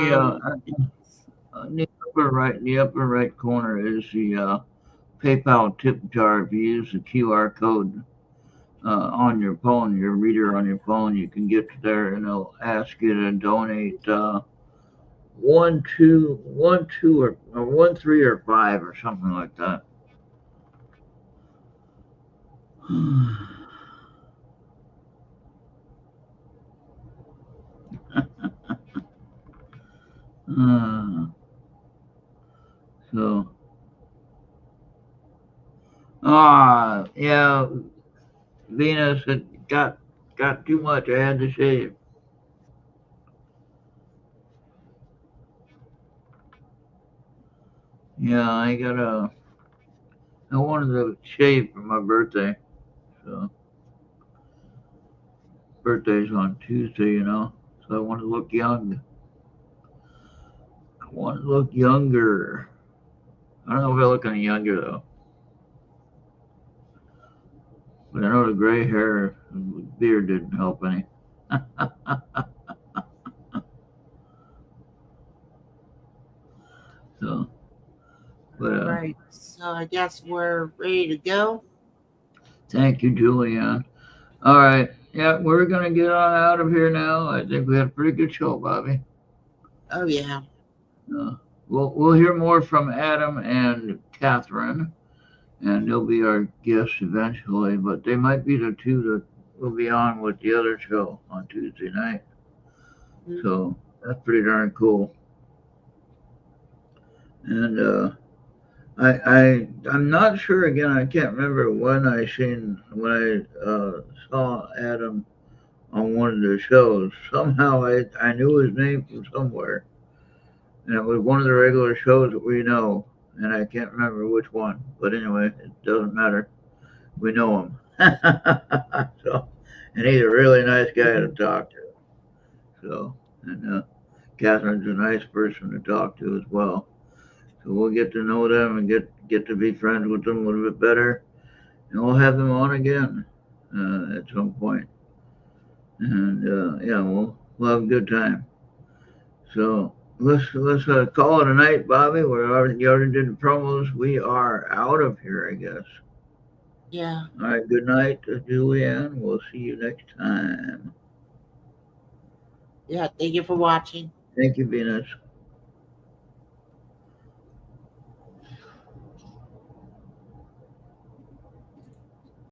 the upper right corner is the PayPal tip jar. If you use the QR code on your phone, your reader on your phone, you can get to there, and it'll ask you to donate one, two, or one, three, or five, or something like that. Uh, so, yeah, Venus had got too much. I had to shave. Yeah, I wanted to shave for my birthday. So birthday's on Tuesday, So I want to look young. I want to look younger. I don't know if I look any younger though. But I know the gray hair and beard didn't help any. So, but All right. So I guess we're ready to go. thank you, Julianne. All right. Yeah, we're gonna get on out of here now. I think we had a pretty good show, Bobby. Oh yeah. Uh, we'll hear more from Adam and Catherine, and they'll be our guests eventually. But they might be the two that will be on with the other show on Tuesday night. Mhm. So that's pretty darn cool. And I'm not sure again. I can't remember when I saw Adam on one of the shows. Somehow I knew his name from somewhere, and it was one of the regular shows that we know, and I can't remember which one. But anyway, it doesn't matter. We know him. So, and he's a really nice guy to talk to. So, and Catherine's a nice person to talk to as well. So we'll get to know them and get to be friends with them a little bit better, and we'll have them on again at some point. And yeah, we'll have a good time. So let's call it a night, Bobby. You already did the promos. We are out of here, I guess. Yeah. All right. Good night, Julianne. We'll see you next time. Yeah. Thank you for watching. Thank you, Venus.